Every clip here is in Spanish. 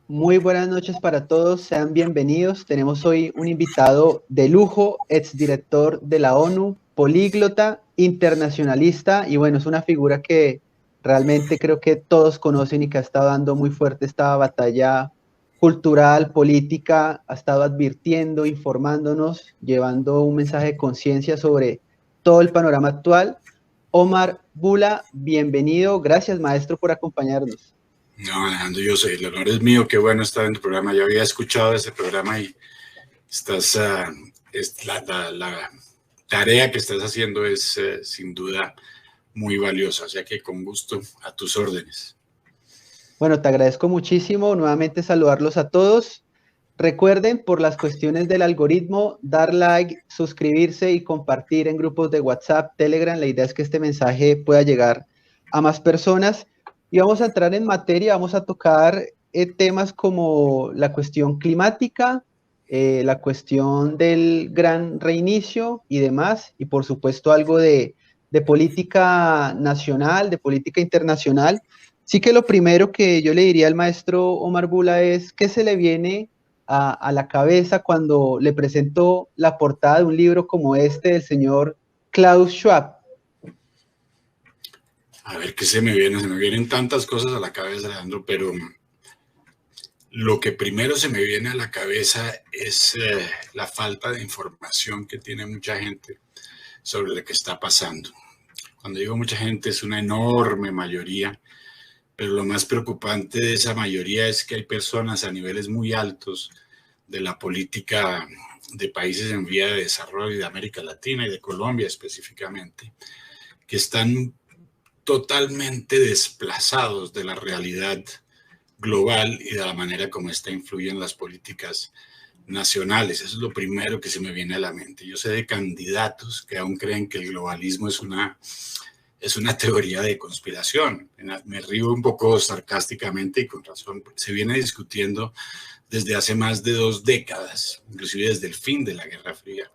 Muy buenas noches para todos, sean bienvenidos. Tenemos hoy un invitado de lujo, exdirector de la ONU, políglota, internacionalista, y bueno, es una figura que realmente creo que todos conocen y que ha estado dando muy fuerte esta batalla cultural, política, ha estado advirtiendo, informándonos, llevando un mensaje de conciencia sobre todo el panorama actual. Omar Bula, bienvenido. Gracias, maestro, por acompañarnos. No, Alejandro, yo sé, el honor es mío, qué bueno estar en tu programa. Yo había escuchado ese programa y estás, la tarea que estás haciendo es sin duda muy valiosa, o sea que con gusto a tus órdenes. Bueno, te agradezco muchísimo. Nuevamente saludarlos a todos. Recuerden, por las cuestiones del algoritmo, dar like, suscribirse y compartir en grupos de WhatsApp, Telegram. La idea es que este mensaje pueda llegar a más personas. Y vamos a entrar en materia, vamos a tocar temas como la cuestión climática, la cuestión del gran reinicio y demás, y por supuesto algo de política nacional, de política internacional. Sí que lo primero que yo le diría al maestro Omar Bula es ¿qué se le viene a la cabeza cuando le presento la portada de un libro como este del señor Klaus Schwab? A ver qué se me vienen tantas cosas a la cabeza, Alejandro, pero lo que primero se me viene a la cabeza es la falta de información que tiene mucha gente sobre lo que está pasando. Cuando digo mucha gente, es una enorme mayoría, pero lo más preocupante de esa mayoría es que hay personas a niveles muy altos de la política de países en vía de desarrollo y de América Latina y de Colombia específicamente, que están totalmente desplazados de la realidad global y de la manera como esta influyen las políticas nacionales. Eso es lo primero que se me viene a la mente. Yo sé de candidatos que aún creen que el globalismo es una teoría de conspiración. Me río un poco sarcásticamente y con razón. Se viene discutiendo desde hace más de 2 décadas, inclusive desde el fin de la Guerra Fría,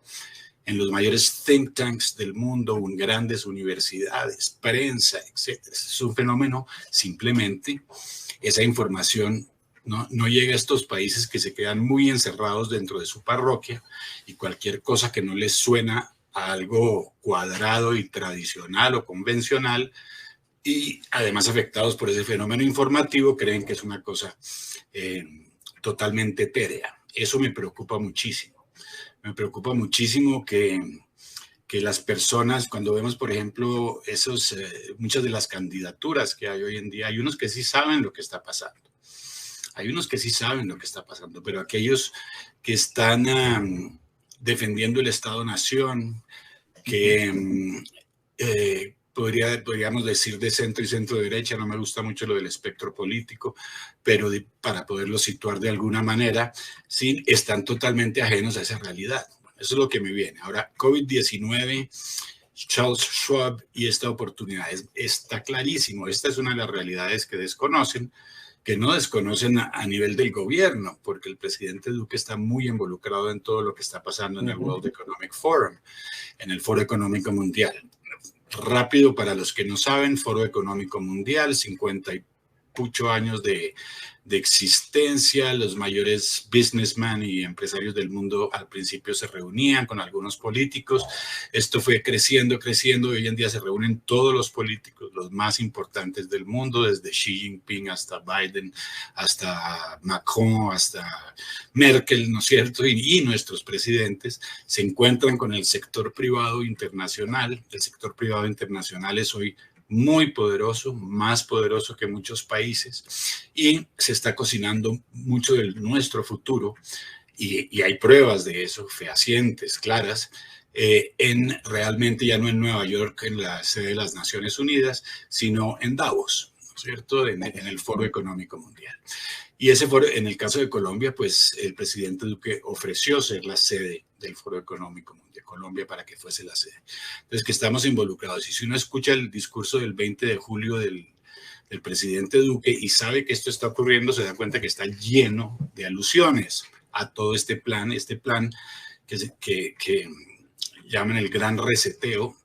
en los mayores think tanks del mundo, en grandes universidades, prensa, etc. Es un fenómeno, simplemente esa información no llega a estos países que se quedan muy encerrados dentro de su parroquia y cualquier cosa que no les suena a algo cuadrado y tradicional o convencional, y además afectados por ese fenómeno informativo, creen que es una cosa totalmente etérea. Eso me preocupa muchísimo. Me preocupa muchísimo que las personas, cuando vemos, por ejemplo, muchas de las candidaturas que hay hoy en día, hay unos que sí saben lo que está pasando. Hay unos que sí saben lo que está pasando, pero aquellos que están defendiendo el Estado-Nación, que podríamos decir de centro y centro-derecha, no me gusta mucho lo del espectro político, pero para poderlo situar de alguna manera, sí, están totalmente ajenos a esa realidad. Bueno, eso es lo que me viene. Ahora, COVID-19, Charles Schwab y esta oportunidad, está clarísimo. Esta es una de las realidades que desconocen, que no desconocen a nivel del gobierno, porque el presidente Duque está muy involucrado en todo lo que está pasando en el World Economic Forum, en el Foro Económico Mundial. Rápido, para los que no saben, Foro Económico Mundial, 50 y muchos años de existencia. Los mayores businessmen y empresarios del mundo al principio se reunían con algunos políticos. Esto fue creciendo, creciendo. Hoy en día se reúnen todos los políticos, los más importantes del mundo, desde Xi Jinping hasta Biden, hasta Macron, hasta Merkel, ¿no es cierto? Y nuestros presidentes se encuentran con el sector privado internacional. El sector privado internacional es hoy muy poderoso, más poderoso que muchos países, y se está cocinando mucho de nuestro futuro, y hay pruebas de eso fehacientes, claras, realmente ya no en Nueva York, en la sede de las Naciones Unidas, sino en Davos, ¿no es cierto?, en el Foro Económico Mundial. Y ese foro, en el caso de Colombia, pues el presidente Duque ofreció ser la sede del Foro Económico Mundial, Colombia, para que fuese la sede. Entonces, que estamos involucrados. Y si uno escucha el discurso del 20 de julio del presidente Duque y sabe que esto está ocurriendo, se da cuenta que está lleno de alusiones a todo este plan que llaman el gran reseteo.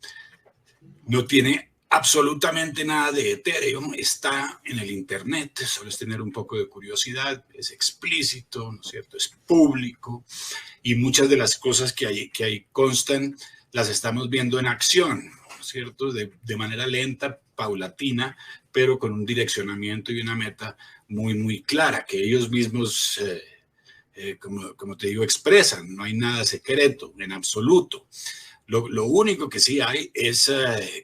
No tiene absolutamente nada de etéreo, está en el internet, solo es tener un poco de curiosidad, es explícito, ¿no es cierto?, es público, y muchas de las cosas que ahí constan las estamos viendo en acción, ¿no es cierto?, de manera lenta, paulatina, pero con un direccionamiento y una meta muy, muy clara, que ellos mismos, como te digo, expresan. No hay nada secreto en absoluto. Lo único que sí hay es,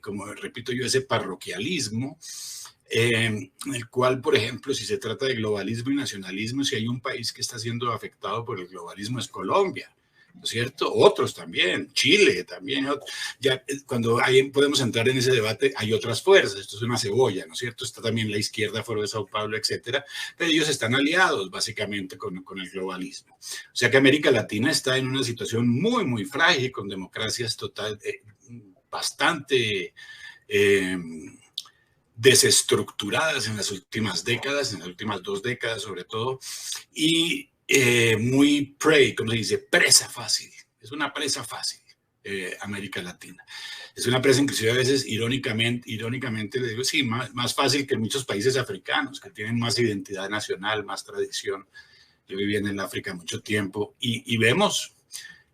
como repito yo, ese parroquialismo, en el cual, por ejemplo, si se trata de globalismo y nacionalismo, si hay un país que está siendo afectado por el globalismo es Colombia, ¿no es cierto? Otros también, Chile también. Ya cuando podemos entrar en ese debate, hay otras fuerzas, esto es una cebolla, ¿no es cierto? Está también la izquierda, Foro de Sao Paulo, etcétera, pero ellos están aliados básicamente con el globalismo. O sea que América Latina está en una situación muy, muy frágil, con democracias bastante desestructuradas en las últimas décadas, en las últimas 2 décadas sobre todo, y muy prey, como se dice, presa fácil. Es una presa fácil, América Latina. Es una presa inclusive a veces irónicamente le digo, sí, más fácil que muchos países africanos, que tienen más identidad nacional, más tradición. Yo viví en el África mucho tiempo y vemos,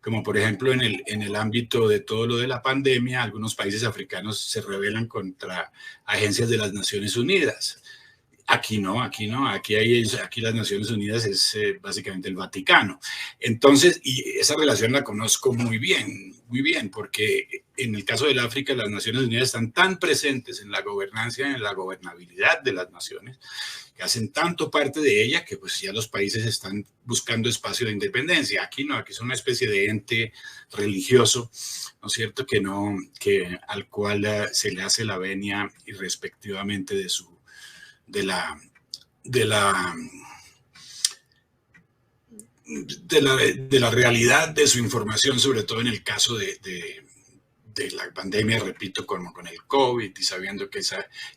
como por ejemplo en el ámbito de todo lo de la pandemia, algunos países africanos se rebelan contra agencias de las Naciones Unidas. Aquí no, aquí las Naciones Unidas es básicamente el Vaticano. Entonces, y esa relación la conozco muy bien, porque en el caso del África, las Naciones Unidas están tan presentes en la gobernanza, en la gobernabilidad de las naciones, que hacen tanto parte de ella que pues ya los países están buscando espacio de independencia. Aquí no, aquí es una especie de ente religioso, ¿no es cierto?, al cual se le hace la venia irrespectivamente de la realidad de su información, sobre todo en el caso de la pandemia, repito, con el COVID, y sabiendo que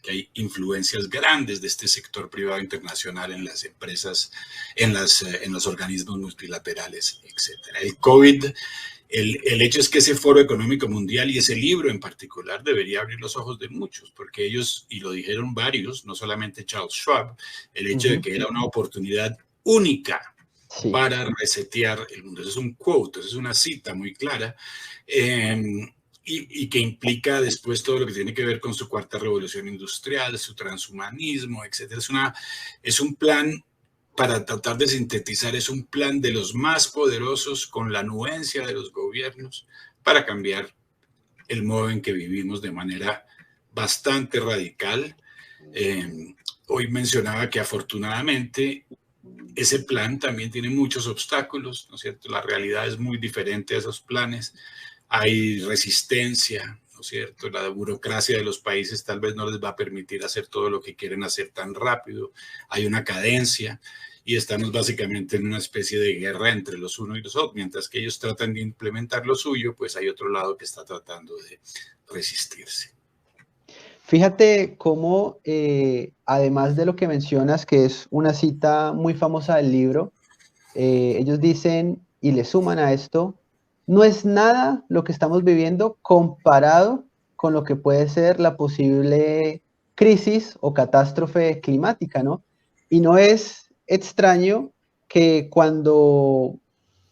hay influencias grandes de este sector privado internacional en las empresas, en los organismos multilaterales, etc. El COVID, el hecho es que ese Foro Económico Mundial y ese libro en particular debería abrir los ojos de muchos, porque ellos, y lo dijeron varios, no solamente Charles Schwab, el hecho de que era una oportunidad única para resetear el mundo. Eso es un quote, eso es una cita muy clara, y que implica después todo lo que tiene que ver con su cuarta revolución industrial, su transhumanismo, etc. Es un plan, para tratar de sintetizar, es un plan de los más poderosos con la anuencia de los gobiernos para cambiar el modo en que vivimos de manera bastante radical. Hoy mencionaba que afortunadamente ese plan también tiene muchos obstáculos, ¿no es cierto? La realidad es muy diferente a esos planes. Hay resistencia, ¿no es cierto? La burocracia de los países tal vez no les va a permitir hacer todo lo que quieren hacer tan rápido. Hay una cadencia y estamos básicamente en una especie de guerra entre los unos y los otros. Mientras que ellos tratan de implementar lo suyo, pues hay otro lado que está tratando de resistirse. Fíjate cómo, además de lo que mencionas, que es una cita muy famosa del libro, ellos dicen y le suman a esto: no es nada lo que estamos viviendo comparado con lo que puede ser la posible crisis o catástrofe climática, ¿no? Y no es extraño que cuando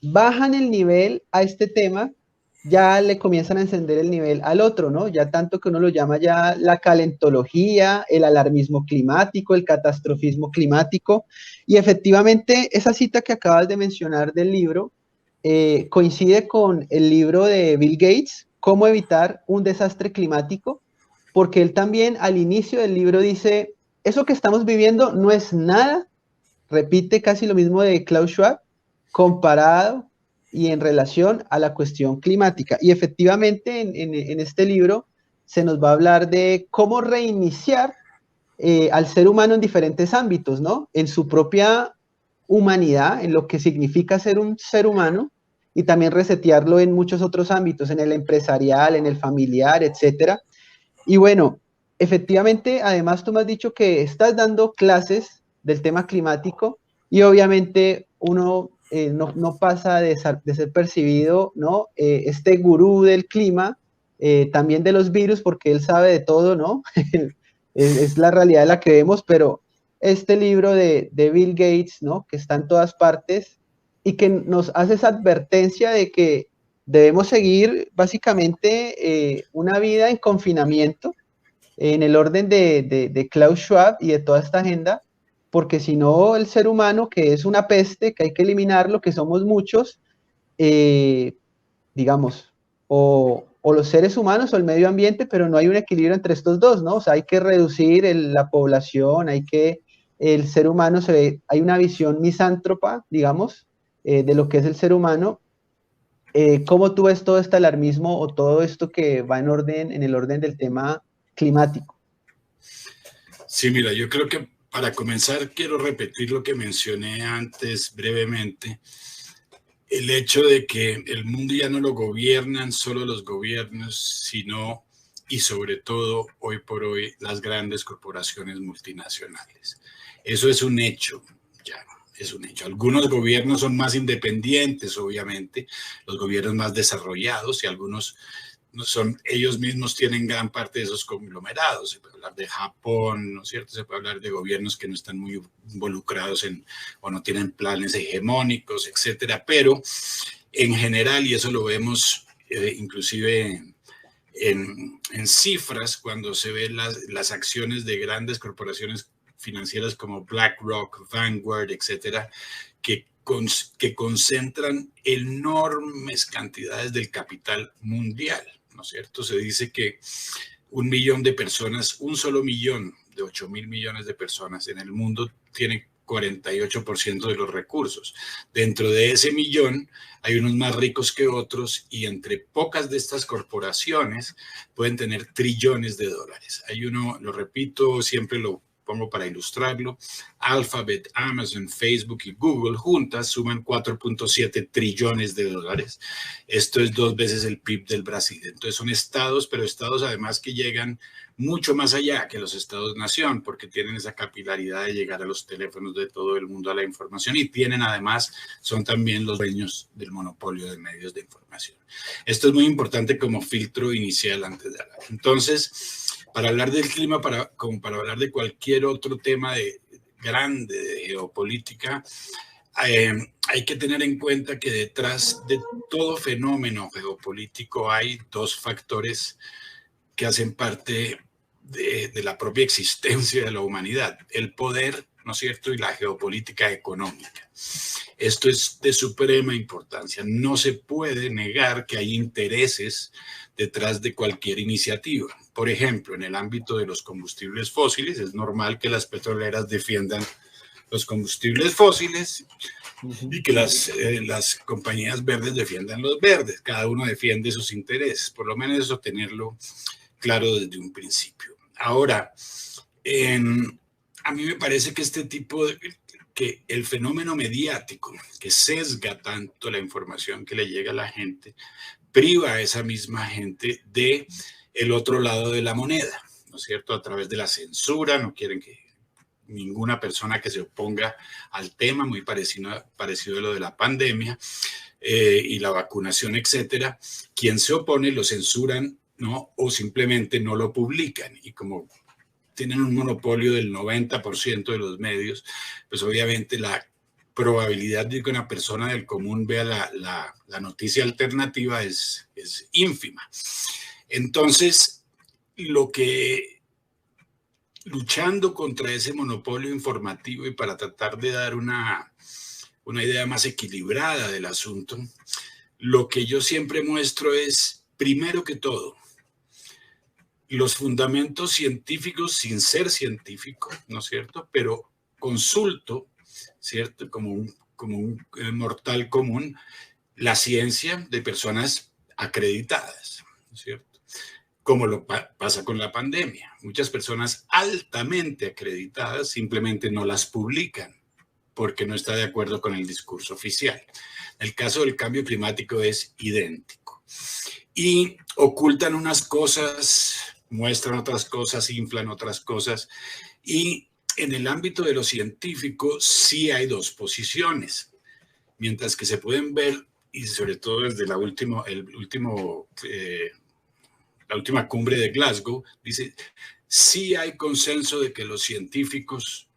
bajan el nivel a este tema, ya le comienzan a encender el nivel al otro, ¿no? Ya tanto que uno lo llama ya la calentología, el alarmismo climático, el catastrofismo climático. Y efectivamente, esa cita que acabas de mencionar del libro coincide con el libro de Bill Gates, Cómo evitar un desastre climático, porque él también al inicio del libro dice, eso que estamos viviendo no es nada, repite casi lo mismo de Klaus Schwab, comparado y en relación a la cuestión climática. Y efectivamente en este libro se nos va a hablar de cómo reiniciar al ser humano en diferentes ámbitos, ¿no? En su propia humanidad, en lo que significa ser un ser humano, y también resetearlo en muchos otros ámbitos, en el empresarial, en el familiar, etcétera. Y bueno, efectivamente, además tú me has dicho que estás dando clases del tema climático y obviamente uno no pasa de ser percibido, ¿no? Este gurú del clima, también de los virus, porque él sabe de todo, ¿no? Es la realidad de la que vemos, pero este libro de Bill Gates, ¿no? Que está en todas partes y que nos hace esa advertencia de que debemos seguir básicamente una vida en confinamiento, en el orden de Klaus Schwab y de toda esta agenda, porque si no el ser humano, que es una peste, que hay que eliminarlo, que somos muchos, eh, digamos, o los seres humanos o el medio ambiente, pero no hay un equilibrio entre estos dos, ¿no? O sea, hay que reducir la población, el ser humano hay una visión misántropa, digamos, de lo que es el ser humano. ¿Cómo tú ves todo este alarmismo o todo esto que va en el orden del tema climático? Sí, mira, yo creo que para comenzar quiero repetir lo que mencioné antes brevemente, el hecho de que el mundo ya no lo gobiernan solo los gobiernos, sino y sobre todo hoy por hoy las grandes corporaciones multinacionales. Eso es un hecho, ya es un hecho. Algunos gobiernos son más independientes, obviamente, los gobiernos más desarrollados, y algunos ellos mismos tienen gran parte de esos conglomerados. Se puede hablar de Japón, ¿no es cierto? Se puede hablar de gobiernos que no están muy involucrados o no tienen planes hegemónicos, etcétera. Pero en general, y eso lo vemos inclusive en cifras, cuando se ven las acciones de grandes corporaciones financieras como BlackRock, Vanguard, etcétera, que concentran enormes cantidades del capital mundial, ¿no es cierto? Se dice que 1 millón de personas, un solo millón de 8.000 millones de personas en el mundo tienen 48% de los recursos. Dentro de ese millón hay unos más ricos que otros, y entre pocas de estas corporaciones pueden tener trillones de dólares. Hay uno, lo repito, siempre lo pongo para ilustrarlo: Alphabet, Amazon, Facebook y Google juntas suman 4.7 trillones de dólares. Esto es 2 veces el PIB del Brasil. Entonces son estados, pero estados además que llegan mucho más allá que los estados-nación, porque tienen esa capilaridad de llegar a los teléfonos de todo el mundo, a la información, y tienen además, son también los dueños del monopolio de medios de información. Esto es muy importante como filtro inicial antes de hablar. Entonces, para hablar del clima, como para hablar de cualquier otro tema grande de geopolítica, hay que tener en cuenta que detrás de todo fenómeno geopolítico hay 2 factores que hacen parte de la propia existencia de la humanidad: el poder, ¿no es cierto?, y la geopolítica económica. Esto es de suprema importancia. No se puede negar que hay intereses detrás de cualquier iniciativa. Por ejemplo, en el ámbito de los combustibles fósiles, es normal que las petroleras defiendan los combustibles fósiles y que las compañías verdes defiendan los verdes. Cada uno defiende sus intereses. Por lo menos eso tenerlo claro desde un principio. Ahora, a mí me parece que que el fenómeno mediático que sesga tanto la información que le llega a la gente, priva a esa misma gente de el otro lado de la moneda, ¿no es cierto? A través de la censura, no quieren que ninguna persona que se oponga al tema, muy parecido a lo de la pandemia y la vacunación, etcétera. Quien se opone lo censuran, ¿no? O simplemente no lo publican, y como tienen un monopolio del 90% de los medios, pues obviamente la probabilidad de que una persona del común vea la noticia alternativa es ínfima. Entonces, luchando contra ese monopolio informativo y para tratar de dar una idea más equilibrada del asunto, lo que yo siempre muestro es, primero que todo, los fundamentos científicos sin ser científico, ¿no es cierto? Pero consulto, ¿cierto? Como un mortal común, la ciencia de personas acreditadas, ¿no es cierto? Como lo pasa con la pandemia. Muchas personas altamente acreditadas simplemente no las publican porque no está de acuerdo con el discurso oficial. El caso del cambio climático es idéntico. Y ocultan unas cosas, muestran otras cosas, inflan otras cosas. Y en el ámbito de lo científico sí hay dos posiciones, mientras que se pueden ver, y sobre todo desde la última cumbre de Glasgow, dice, sí hay consenso de que los científicos,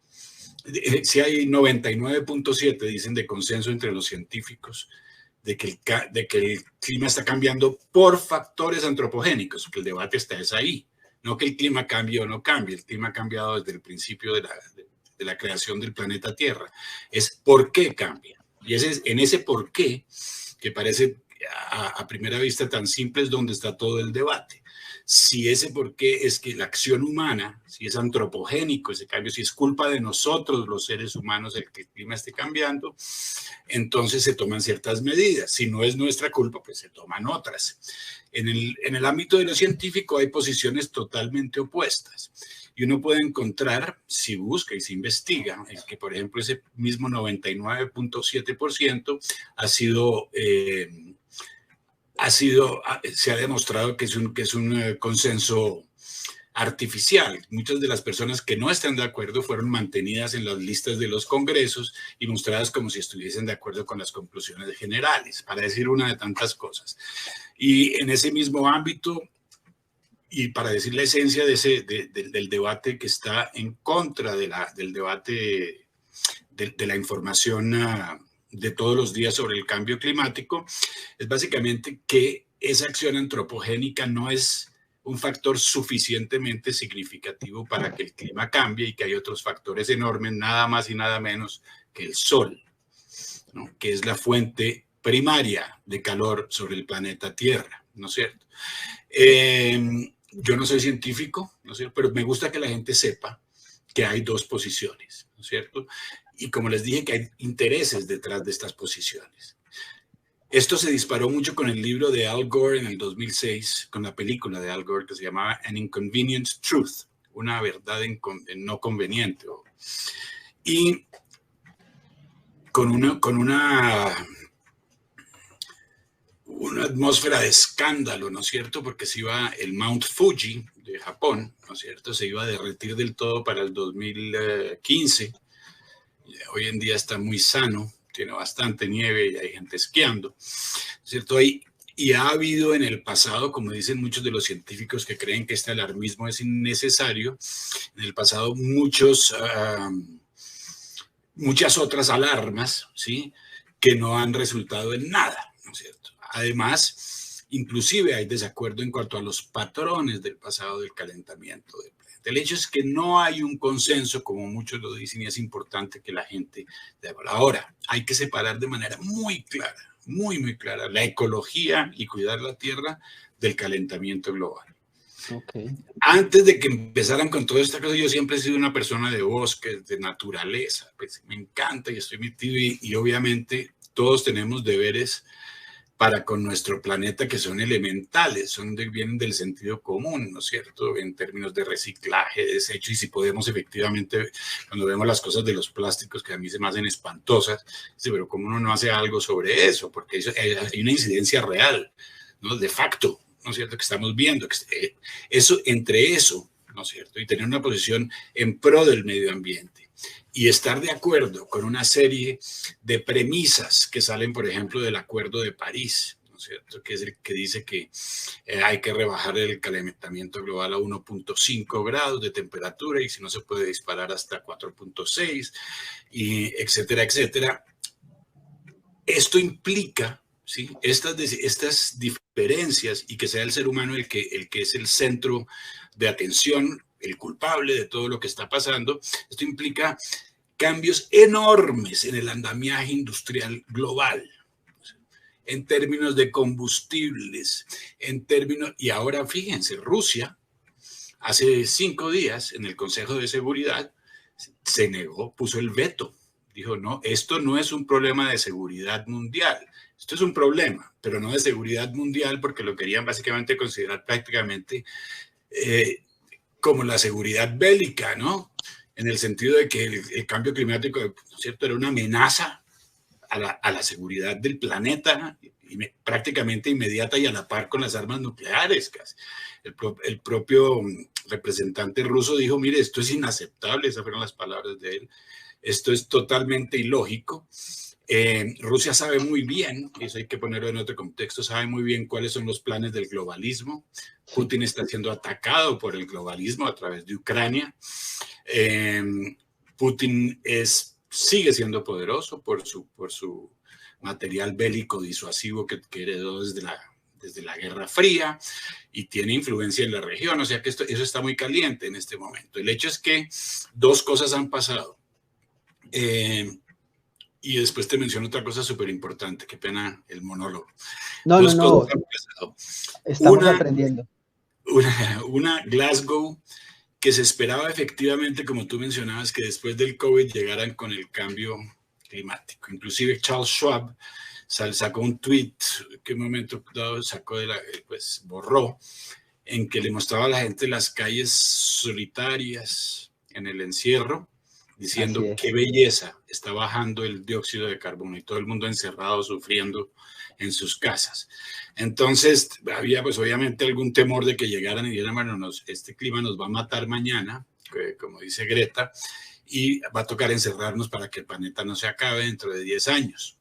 sí hay 99.7, dicen, de consenso entre los científicos, de que el clima está cambiando por factores antropogénicos, que el debate está es ahí, no que el clima cambie o no cambie, el clima ha cambiado desde el principio de la creación del planeta Tierra, es por qué cambia. Y en ese por qué, que parece a primera vista tan simple, es donde está todo el debate. Si ese por qué es que la acción humana, si es antropogénico ese cambio, si es culpa de nosotros los seres humanos el que el clima esté cambiando, entonces se toman ciertas medidas. Si no es nuestra culpa, pues se toman otras. En el ámbito de lo científico hay posiciones totalmente opuestas. Y uno puede encontrar, si busca y se investiga, es que, por ejemplo, ese mismo 99.7% se ha demostrado que es un consenso artificial. Muchas de las personas que no están de acuerdo fueron mantenidas en las listas de los congresos y mostradas como si estuviesen de acuerdo con las conclusiones generales, para decir una de tantas cosas. Y en ese mismo ámbito, y para decir la esencia del debate que está en contra del debate de la información de todos los días sobre el cambio climático, es básicamente que esa acción antropogénica no es un factor suficientemente significativo para que el clima cambie y que hay otros factores enormes, nada más y nada menos que el sol, ¿no? Que es la fuente primaria de calor sobre el planeta Tierra, ¿no es cierto? Yo no soy científico, ¿no es cierto? Pero me gusta que la gente sepa que hay dos posiciones, ¿no es cierto? Y como les dije, que hay intereses detrás de estas posiciones. Esto se disparó mucho con el libro de Al Gore en el 2006, con la película de Al Gore que se llamaba An Inconvenient Truth, una verdad no conveniente. Y con una atmósfera de escándalo, ¿no es cierto? Porque se iba el Mount Fuji de Japón, ¿no es cierto? Se iba a derretir del todo para el 2015. Hoy en día está muy sano, tiene bastante nieve y hay gente esquiando, ¿no es cierto? Y ha habido en el pasado, como dicen muchos de los científicos que creen que este alarmismo es innecesario, en el pasado muchas otras alarmas, ¿sí? Que no han resultado en nada, ¿no es cierto? Además, inclusive hay desacuerdo en cuanto a los patrones del pasado del calentamiento del planeta. El hecho es que no hay un consenso, como muchos lo dicen, y es importante que la gente... Ahora, hay que separar de manera muy clara, muy clara, la ecología y cuidar la tierra del calentamiento global. Okay. Antes de que empezaran con toda esta cosa, yo siempre he sido una persona de bosques, de naturaleza, pues me encanta y estoy metido y obviamente todos tenemos deberes para con nuestro planeta que son elementales, vienen del sentido común, ¿no es cierto? En términos de reciclaje, desecho, y si podemos efectivamente, cuando vemos las cosas de los plásticos que a mí se me hacen espantosas, sí, pero ¿cómo uno no hace algo sobre eso? Porque hay una incidencia real, ¿no? De facto, ¿no es cierto? Que estamos viendo, entre eso, ¿no es cierto? Y tener una posición en pro del medio ambiente y estar de acuerdo con una serie de premisas que salen, por ejemplo, del Acuerdo de París, ¿no es cierto? Que es el que dice que hay que rebajar el calentamiento global a 1.5 grados de temperatura y si no se puede disparar hasta 4.6, y etcétera, etcétera. Esto implica, ¿sí? Estas diferencias y que sea el ser humano el que es el centro de atención, el culpable de todo lo que está pasando. Esto implica cambios enormes en el andamiaje industrial global, en términos de combustibles, y ahora fíjense, Rusia hace 5 días en el Consejo de Seguridad se negó, puso el veto Dijo, no, esto no es un problema de seguridad mundial. Esto es un problema, pero no de seguridad mundial, porque lo querían básicamente considerar prácticamente como la seguridad bélica, ¿no? En el sentido de que el cambio climático, ¿no es cierto?, era una amenaza a la seguridad del planeta, prácticamente inmediata y a la par con las armas nucleares. Casi. El propio representante ruso dijo, mire, esto es inaceptable, esas fueron las palabras de él, esto es totalmente ilógico. Rusia sabe muy bien, y eso hay que ponerlo en otro contexto, sabe muy bien cuáles son los planes del globalismo. Sí. Putin está siendo atacado por el globalismo a través de Ucrania. Putin sigue siendo poderoso por su material bélico disuasivo que heredó desde la Guerra Fría y tiene influencia en la región, o sea que eso está muy caliente en este momento. El hecho es que dos cosas han pasado. Y después te menciono otra cosa súper importante, qué pena el monólogo. No. Estamos aprendiendo. Una Glasgow que se esperaba efectivamente, como tú mencionabas, que después del COVID llegaran con el cambio climático. Inclusive Charles Schwab sacó un tweet que en un momento dado borró, en que le mostraba a la gente las calles solitarias en el encierro, diciendo qué belleza, está bajando el dióxido de carbono y todo el mundo encerrado sufriendo en sus casas. Entonces había pues obviamente algún temor de que llegaran y dijeran, bueno, este clima nos va a matar mañana, como dice Greta, y va a tocar encerrarnos para que el planeta no se acabe dentro de 10 años.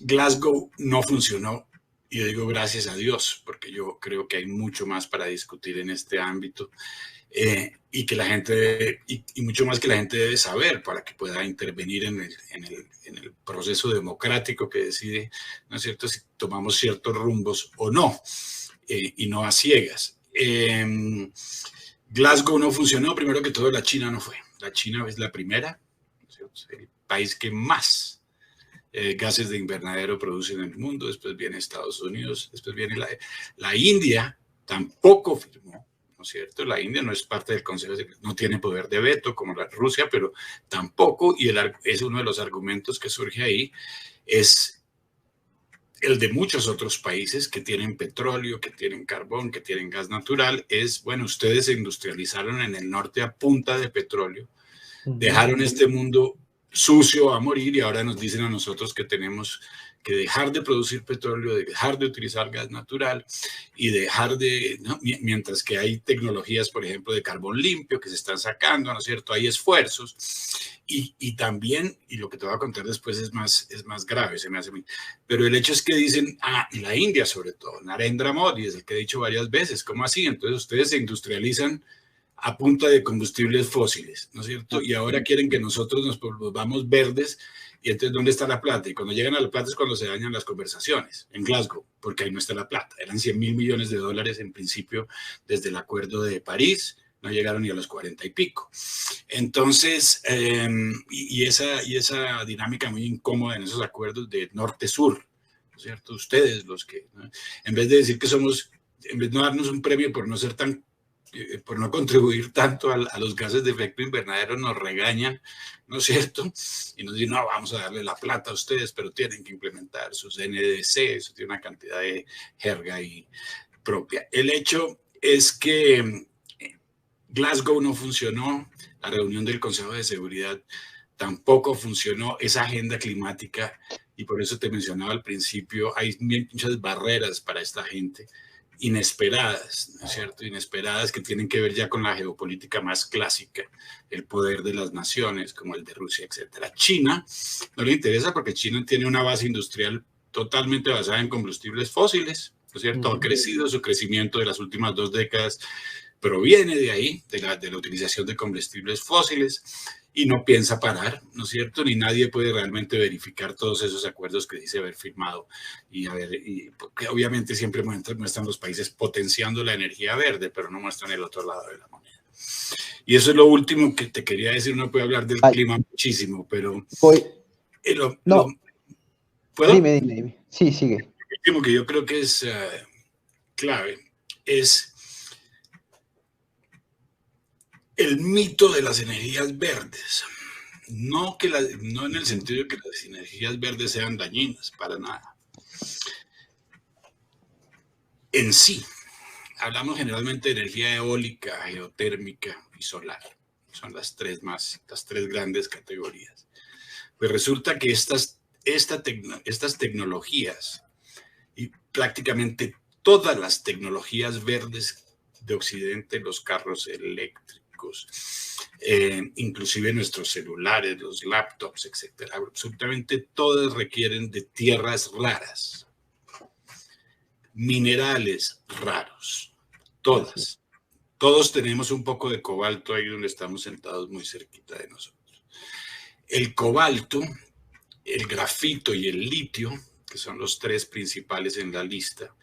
Glasgow no funcionó, y yo digo gracias a Dios, porque yo creo que hay mucho más para discutir en este ámbito. Y que la gente y mucho más que la gente debe saber para que pueda intervenir en el proceso democrático que decide, ¿no es cierto?, si tomamos ciertos rumbos o no, y no a ciegas. Glasgow no funcionó, primero que todo la China no fue. La China es la primera, ¿no es cierto?, el país que más gases de invernadero produce en el mundo, después viene Estados Unidos, después viene la India, tampoco firmó. ¿No es cierto? La India no es parte del Consejo, no tiene poder de veto como la Rusia, pero tampoco, y es uno de los argumentos que surge ahí, es el de muchos otros países que tienen petróleo, que tienen carbón, que tienen gas natural, es, bueno, ustedes se industrializaron en el norte a punta de petróleo, dejaron este mundo sucio a morir y ahora nos dicen a nosotros que tenemos que dejar de producir petróleo, dejar de utilizar gas natural y dejar de, ¿no? Mientras que hay tecnologías, por ejemplo, de carbón limpio que se están sacando, ¿no es cierto? Hay esfuerzos y también, y lo que te voy a contar después es más grave, se me hace muy... Pero el hecho es que dicen, y la India sobre todo, Narendra Modi es el que he dicho varias veces, ¿cómo así? Entonces ustedes se industrializan a punta de combustibles fósiles, ¿no es cierto? Y ahora quieren que nosotros nos volvamos verdes. Y entonces, ¿dónde está la plata? Y cuando llegan a la plata es cuando se dañan las conversaciones, en Glasgow, porque ahí no está la plata. Eran 100.000 millones de dólares en principio desde el Acuerdo de París, no llegaron ni a los 40 y pico. Entonces, y esa dinámica muy incómoda en esos acuerdos de norte-sur, ¿no es cierto? Ustedes los que, ¿no? En vez de decir que somos, en vez de darnos un premio por no ser tan por no contribuir tanto a los gases de efecto invernadero, nos regañan, ¿no es cierto? Y nos dicen, no, vamos a darle la plata a ustedes, pero tienen que implementar sus NDC, eso tiene una cantidad de jerga ahí propia. El hecho es que Glasgow no funcionó, la reunión del Consejo de Seguridad tampoco funcionó, esa agenda climática, y por eso te mencionaba al principio, hay muchas barreras para esta gente, inesperadas, ¿no es cierto? Inesperadas que tienen que ver ya con la geopolítica más clásica, el poder de las naciones, como el de Rusia, etcétera. China no le interesa porque China tiene una base industrial totalmente basada en combustibles fósiles, ¿no es cierto? Ha crecido, su crecimiento de las últimas 2 décadas proviene de ahí, de la utilización de combustibles fósiles, y no piensa parar, ¿no es cierto? Ni nadie puede realmente verificar todos esos acuerdos que dice haber firmado. Y porque obviamente siempre muestran los países potenciando la energía verde, pero no muestran el otro lado de la moneda. Y eso es lo último que te quería decir. Uno puede hablar del clima muchísimo, pero... No. ¿Puedo? Dime. Sí, sigue. Lo último que yo creo que es clave es el mito de las energías verdes. No en el sentido de que las energías verdes sean dañinas, para nada. En sí, hablamos generalmente de energía eólica, geotérmica y solar. Son las tres grandes categorías. Pues resulta que estas tecnologías y prácticamente todas las tecnologías verdes de Occidente, los carros eléctricos, inclusive nuestros celulares, los laptops, etcétera, absolutamente todas requieren de tierras raras, minerales raros, todas. Todos tenemos un poco de cobalto ahí donde estamos sentados muy cerquita de nosotros. El cobalto, el grafito y el litio, que son los tres principales en la lista,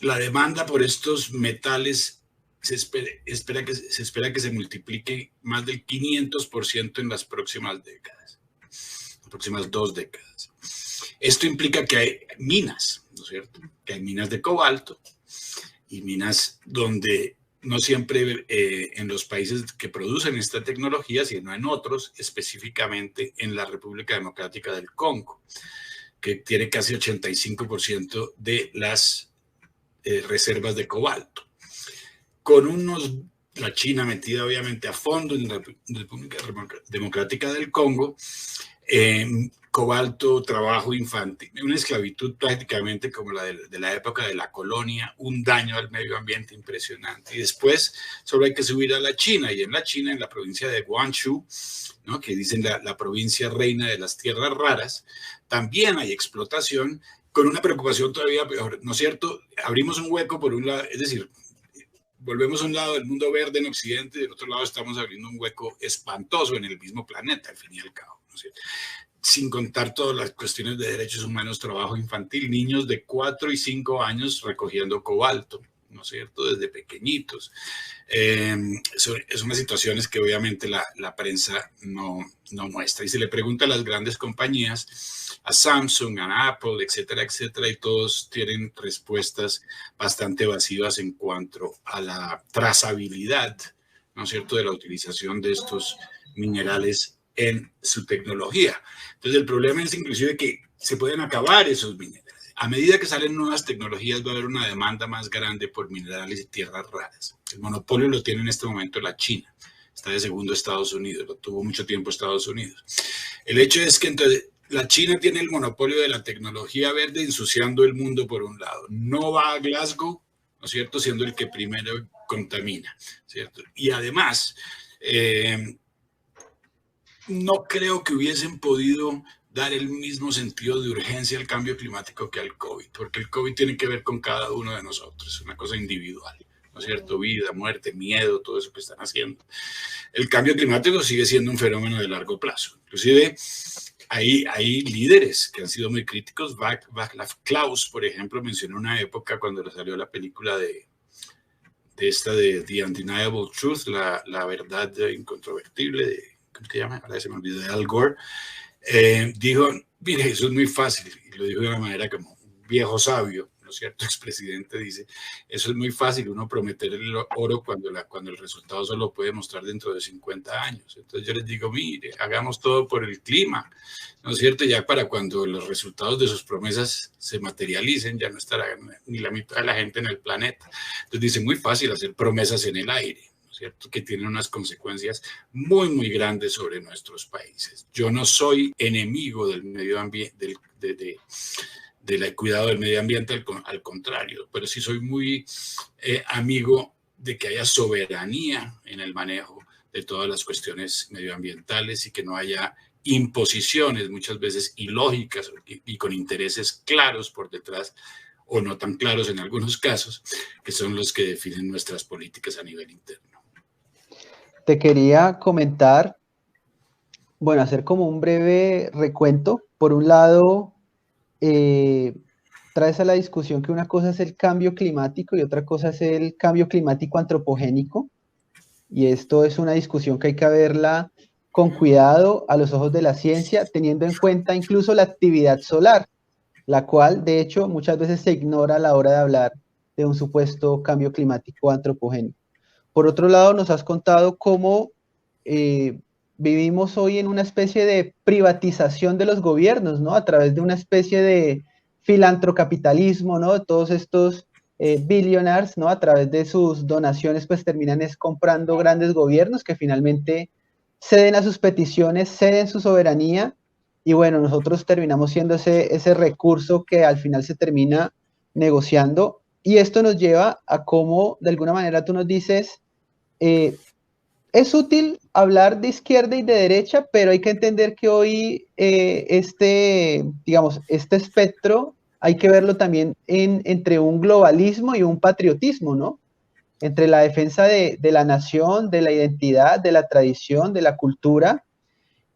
la demanda por estos metales se espera que se multiplique más del 500% en las próximas décadas, las próximas 2 décadas. Esto implica que hay minas, ¿no es cierto? Que hay minas de cobalto y minas donde no siempre en los países que producen esta tecnología, sino en otros, específicamente en la República Democrática del Congo, que tiene casi 85% de las reservas de cobalto. La China metida obviamente a fondo en la República Democrática del Congo, cobalto, trabajo infantil, una esclavitud prácticamente como la de la época de la colonia, un daño al medio ambiente impresionante. Y después solo hay que subir a la China, y en la China, en la provincia de Guangzhou, ¿no?, que dicen la provincia reina de las tierras raras, también hay explotación, con una preocupación todavía peor, ¿no es cierto? Abrimos un hueco por un lado, es decir, volvemos a un lado del mundo verde en Occidente, y del otro lado estamos abriendo un hueco espantoso en el mismo planeta, al fin y al cabo, ¿no es cierto? Sin contar todas las cuestiones de derechos humanos, trabajo infantil, niños de 4 y 5 años recogiendo cobalto, ¿no es cierto?, desde pequeñitos. Es unas situaciones que obviamente la prensa no muestra. Y se le pregunta a las grandes compañías, a Samsung, a Apple, etcétera, etcétera, y todos tienen respuestas bastante evasivas en cuanto a la trazabilidad, ¿no es cierto?, de la utilización de estos minerales en su tecnología. Entonces, el problema es inclusive que se pueden acabar esos minerales. A medida que salen nuevas tecnologías, va a haber una demanda más grande por minerales y tierras raras. El monopolio lo tiene en este momento la China. Está de segundo Estados Unidos, lo tuvo mucho tiempo Estados Unidos. El hecho es que entonces la China tiene el monopolio de la tecnología verde, ensuciando el mundo por un lado. No va a Glasgow, ¿no es cierto?, siendo el que primero contamina, ¿cierto? Y además, no creo que hubiesen podido dar el mismo sentido de urgencia al cambio climático que al COVID, porque el COVID tiene que ver con cada uno de nosotros, es una cosa individual, ¿no es cierto? Vida, muerte, miedo, todo eso que están haciendo. El cambio climático sigue siendo un fenómeno de largo plazo. Inclusive hay líderes que han sido muy críticos. Václav Klaus, por ejemplo, mencionó una época cuando le salió la película de The Undeniable Truth, la verdad incontrovertible, ¿cómo se llama? Ahora se me olvidó, de Al Gore. Dijo, mire, eso es muy fácil, y lo dijo de una manera como un viejo sabio, ¿no es cierto? Expresidente dice, eso es muy fácil, uno prometer el oro cuando el resultado solo puede mostrar dentro de 50 años. Entonces yo les digo, mire, hagamos todo por el clima, ¿no es cierto? Ya para cuando los resultados de sus promesas se materialicen, ya no estará ni la mitad de la gente en el planeta. Entonces dice, muy fácil hacer promesas en el aire, ¿cierto?, que tienen unas consecuencias muy, muy grandes sobre nuestros países. Yo no soy enemigo del medio ambiente, del cuidado del medio ambiente, al contrario, pero sí soy muy amigo de que haya soberanía en el manejo de todas las cuestiones medioambientales y que no haya imposiciones muchas veces ilógicas y con intereses claros por detrás, o no tan claros en algunos casos, que son los que definen nuestras políticas a nivel interno. Te quería comentar, bueno, hacer como un breve recuento. Por un lado, traes a la discusión que una cosa es el cambio climático y otra cosa es el cambio climático antropogénico. Y esto es una discusión que hay que verla con cuidado a los ojos de la ciencia, teniendo en cuenta incluso la actividad solar, la cual, de hecho, muchas veces se ignora a la hora de hablar de un supuesto cambio climático antropogénico. Por otro lado, nos has contado cómo vivimos hoy en una especie de privatización de los gobiernos, ¿no? A través de una especie de filantrocapitalismo, ¿no? Todos estos billionaires, ¿no? A través de sus donaciones, pues terminan es comprando grandes gobiernos que finalmente ceden a sus peticiones, ceden su soberanía, y bueno, nosotros terminamos siendo ese recurso que al final se termina negociando, y esto nos lleva a cómo, de alguna manera, tú nos dices, es útil hablar de izquierda y de derecha, pero hay que entender que hoy digamos, este espectro hay que verlo también entre un globalismo y un patriotismo, ¿no? Entre la defensa de la nación, de la identidad, de la tradición, de la cultura,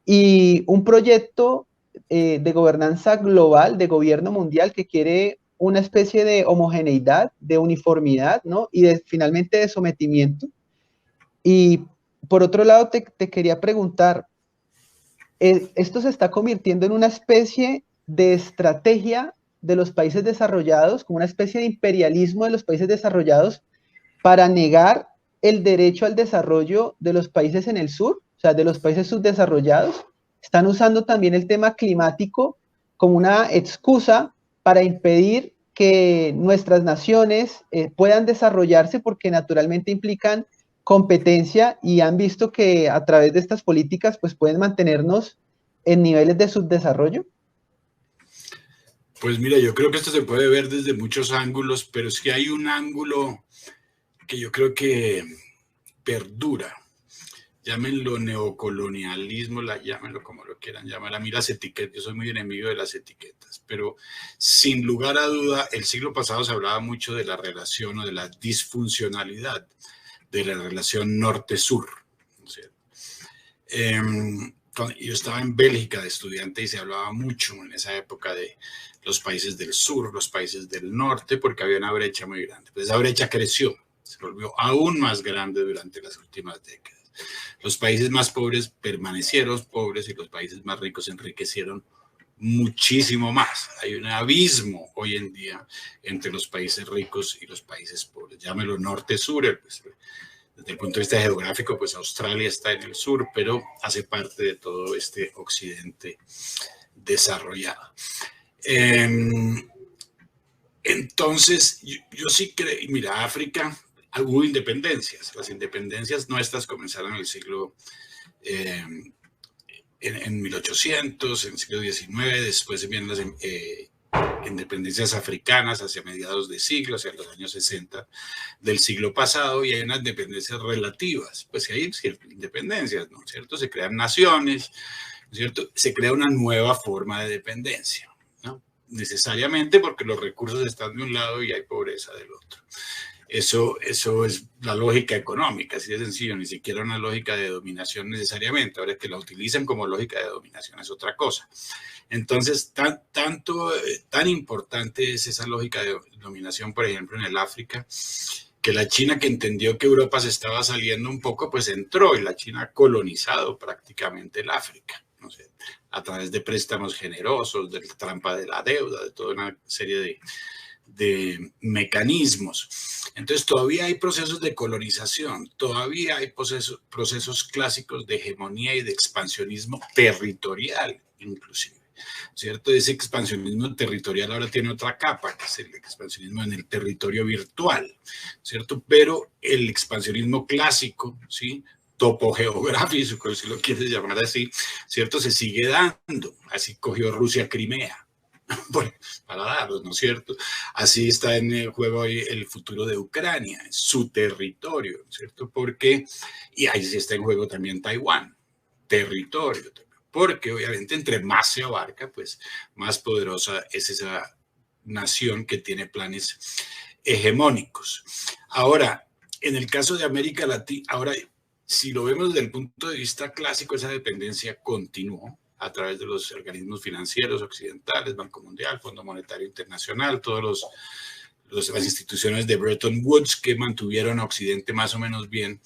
y un proyecto de gobernanza global, de gobierno mundial que quiere una especie de homogeneidad, de uniformidad, ¿no? Y finalmente de sometimiento. Y por otro lado, te quería preguntar, esto se está convirtiendo en una especie de estrategia de los países desarrollados, como una especie de imperialismo de los países desarrollados para negar el derecho al desarrollo de los países en el sur, o sea, de los países subdesarrollados. Están usando también el tema climático como una excusa para impedir que nuestras naciones puedan desarrollarse, porque naturalmente implican competencia, y han visto que a través de estas políticas pues pueden mantenernos en niveles de subdesarrollo. Pues mira, yo creo que esto se puede ver desde muchos ángulos, pero es que hay un ángulo que yo creo que perdura. Llámenlo neocolonialismo, llámenlo como lo quieran llamar. A mí las etiquetas, yo soy muy enemigo de las etiquetas, pero sin lugar a duda, el siglo pasado se hablaba mucho de la relación o de la disfuncionalidad de la relación norte-sur. ¿No es cierto? Yo estaba en Bélgica de estudiante y se hablaba mucho en esa época de los países del sur, los países del norte, porque había una brecha muy grande. Pues esa brecha creció, se volvió aún más grande durante las últimas décadas. Los países más pobres permanecieron pobres y los países más ricos se enriquecieron muchísimo más. Hay un abismo hoy en día entre los países ricos y los países pobres. Llámelo norte-sur. Pues, desde el punto de vista geográfico, pues Australia está en el sur, pero hace parte de todo este occidente desarrollado. Entonces, yo sí creo, mira, África, hubo independencias. Las independencias nuestras comenzaron en el siglo, en 1800, en el siglo XIX, después vienen las independencias africanas hacia mediados de siglo, hacia los años 60 del siglo pasado, y hay unas independencias relativas, pues que hay ciertas independencias, ¿no es cierto? Se crean naciones, ¿no es cierto? Se crea una nueva forma de dependencia, ¿no? Necesariamente porque los recursos están de un lado y hay pobreza del otro. Eso es la lógica económica, así de sencillo, ni siquiera una lógica de dominación necesariamente. Ahora es que la utilizan como lógica de dominación, es otra cosa. Entonces, tan importante es esa lógica de dominación, por ejemplo, en el África, que la China, que entendió que Europa se estaba saliendo un poco, pues entró, y la China ha colonizado prácticamente el África, no sé, a través de préstamos generosos, de la trampa de la deuda, de toda una serie de mecanismos. Entonces todavía hay procesos de colonización, todavía hay procesos clásicos de hegemonía y de expansionismo territorial, inclusive, ¿cierto? Ese expansionismo territorial ahora tiene otra capa, que es el expansionismo en el territorio virtual, ¿cierto? Pero el expansionismo clásico, ¿sí?, topogeográfico, si lo quieres llamar así, ¿cierto?, se sigue dando. Así cogió Rusia Crimea, para darlos, ¿no es cierto? Así está en el juego hoy el futuro de Ucrania, su territorio, ¿no es cierto? Porque, y ahí sí está en juego también Taiwán, territorio, porque obviamente entre más se abarca, pues más poderosa es esa nación que tiene planes hegemónicos. Ahora, en el caso de América Latina, ahora, si lo vemos desde el punto de vista clásico, esa dependencia continuó a través de los organismos financieros occidentales, Banco Mundial, Fondo Monetario Internacional, todas las instituciones de Bretton Woods que mantuvieron a Occidente más o menos bien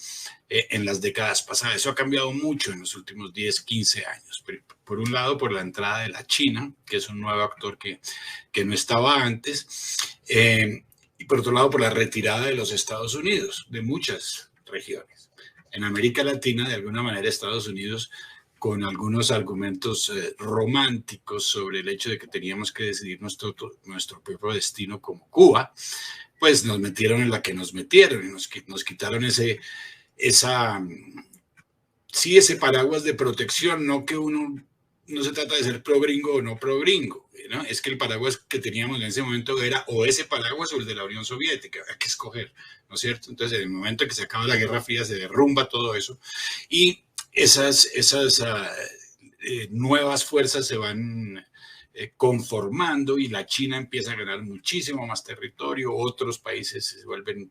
en las décadas pasadas. Eso ha cambiado mucho en los últimos 10, 15 años. Por un lado, por la entrada de la China, que es un nuevo actor que no estaba antes, y por otro lado, por la retirada de los Estados Unidos, de muchas regiones. en América Latina, de alguna manera Estados Unidos, con algunos argumentos románticos sobre el hecho de que teníamos que decidir nuestro propio destino como Cuba, pues nos metieron en la que nos metieron y nos quitaron ese paraguas de protección. No que uno, no se trata de ser pro gringo o no pro gringo, ¿no? Es que el paraguas que teníamos en ese momento era o ese paraguas o el de la Unión Soviética, hay que escoger, ¿no es cierto? Entonces, en el momento en que se acaba la Guerra Fría, se derrumba todo eso y esas nuevas fuerzas se van conformando y la China empieza a ganar muchísimo más territorio, otros países se vuelven